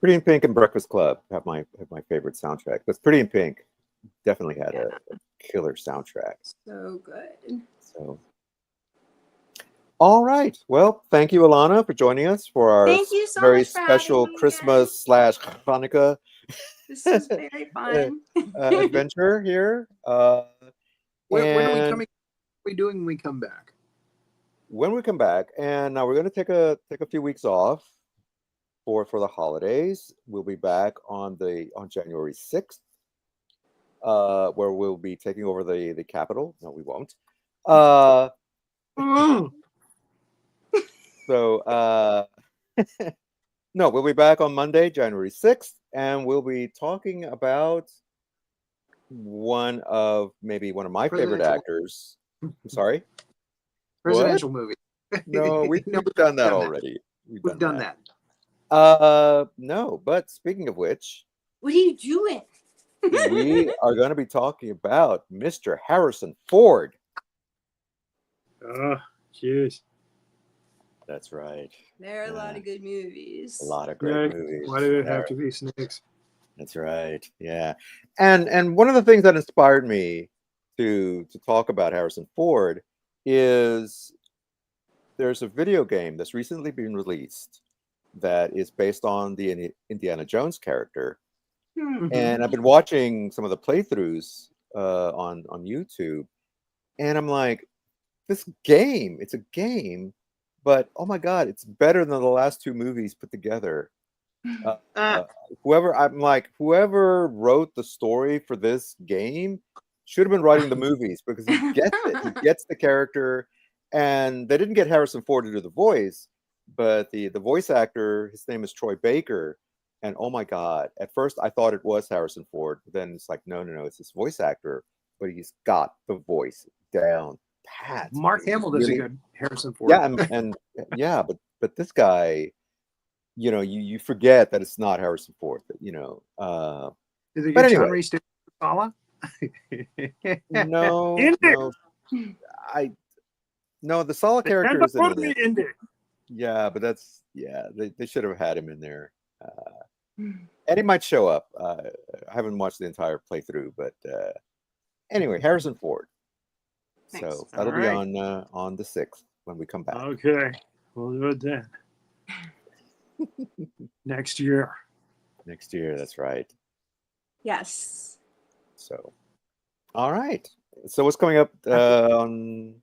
Pretty in Pink and Breakfast Club have my favorite soundtrack. But Pretty in Pink definitely had Yeah, a killer soundtrack. so good. So, all right. Well, thank you, Elana, for joining us for our Thank you so very much for having special me again. Christmas / Hanukkah This was very fun. adventure here. When are we And coming? What are we doing when we come back? when we come back, and now we're going to take a few weeks off for the holidays. We'll be back on January 6th, where we'll be taking over the Capitol. No, we won't. So no, we'll be back on Monday, January 6th, and we'll be talking about maybe one of my favorite Presidential actors. I'm sorry. What? presidential movie. No, we've No, done that done that. already. We've done that. No, but speaking of which, What are you doing? we are going to be talking about Mr. Harrison Ford. Oh, jeez. That's right. There are a lot of good movies. A lot of great movies. Why did it There. have to be snakes? That's right. Yeah. And one of the things that inspired me to talk about Harrison Ford is there's a video game that's recently been released that is based on the Indiana Jones character. And I've been watching some of the playthroughs on YouTube, and I'm like, it's a game, but oh my God, it's better than the last two movies put together. Whoever wrote the story for this game should have been writing the movies, because he gets it. He gets the character, and they didn't get Harrison Ford to do the voice, but the voice actor, his name is Troy Baker. And oh my God, at first I thought it was Harrison Ford, but then it's like, no, it's this voice actor, but he's got the voice down pat. Mark Hamill does Really- a good Harrison Ford. Yeah, and yeah, but this guy, you forget that it's not Harrison Ford. Did they but get anyway. John Reese to Sala? No, In no, the Sala character isn't in it. Yeah, but they should have had him in there. And he might show up. I haven't watched the entire playthrough, but anyway, Harrison Ford. Thanks. So that'll All be right. on the 6th when we come back. Okay, we'll do it then. Next year. Next year, that's right. Yes. So, all right. So what's coming up on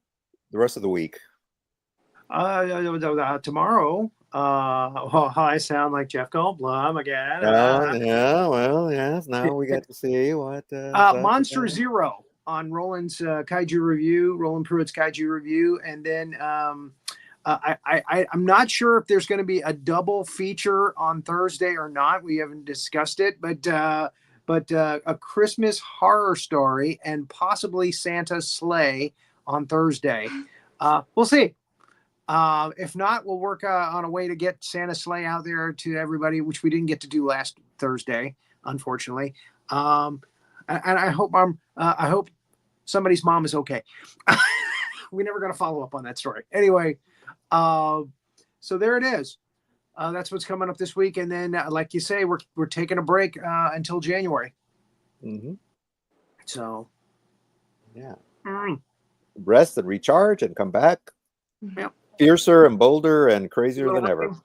the rest of the week? Tomorrow. I sound like Jeff Goldblum again. Yeah, well, yes. Now we get to see what Monster Zero on Roland's Kaiju Review, Roland Pruitt's Kaiju Review, and then I'm not sure if there's going to be a double feature on Thursday or not. We haven't discussed it, but a Christmas horror story and possibly Santa's sleigh on Thursday. We'll see. If not, we'll work on a way to get Santa's sleigh out there to everybody, which we didn't get to do last Thursday, unfortunately. And I hope somebody's mom is okay. We never got to follow up on that story. Anyway, so there it is. That's what's coming up this week, and then, like you say, we're taking a break until January. Mm-hmm. So, yeah, rest and recharge and come back. Yep. Fiercer and bolder and crazier than ever.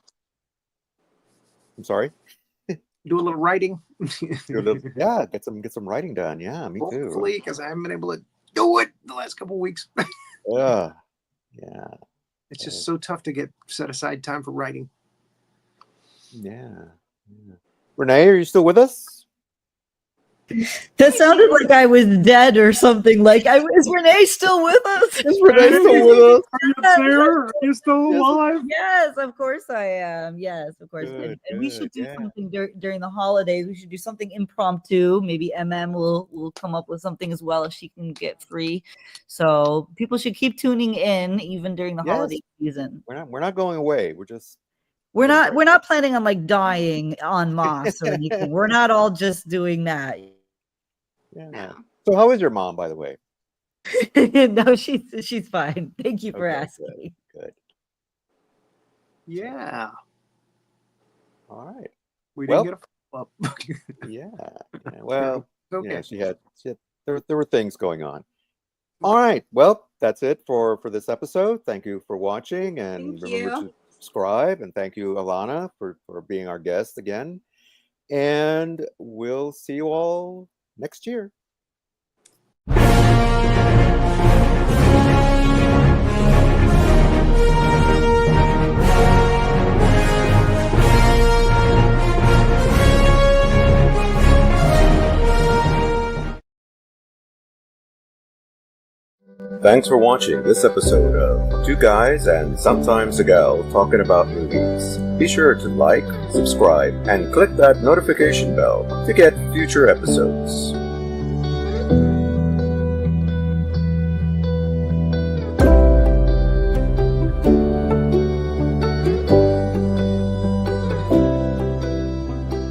I'm sorry. Do a little writing. Yeah, get some writing done. Yeah, me too. Hopefully, because I haven't been able to do it the last couple of weeks. Yeah. It's just so tough to get set aside time for writing. Yeah. Renee, are you still with us? That sounded like I was dead or something. Like, is Renee still with us? Is Renee still with us? Are you still alive? Yes, of course I am. Yes, of course. Good, and we should do yeah. something during the holidays. We should do something impromptu. Maybe will come up with something as well if she can get free. So people should keep tuning in even during the holiday season. We're not going away. We're not planning on like dying en masse or anything. We're not all just doing that. Yeah. No. So how is your mom, by the way? No, she's fine. Thank you for asking. Good. Yeah. All right. We didn't get a follow-up. Yeah. Well, Okay. yeah, there were things going on. All right. Well, that's it for this episode. Thank you for watching, and Thank remember you. to subscribe. And thank you, Elana, for being our guest again. And we'll see you all next year. Thanks for watching this episode of Two Guys and Sometimes a Gal Talking About Movies. Be sure to like, subscribe, and click that notification bell to get future episodes.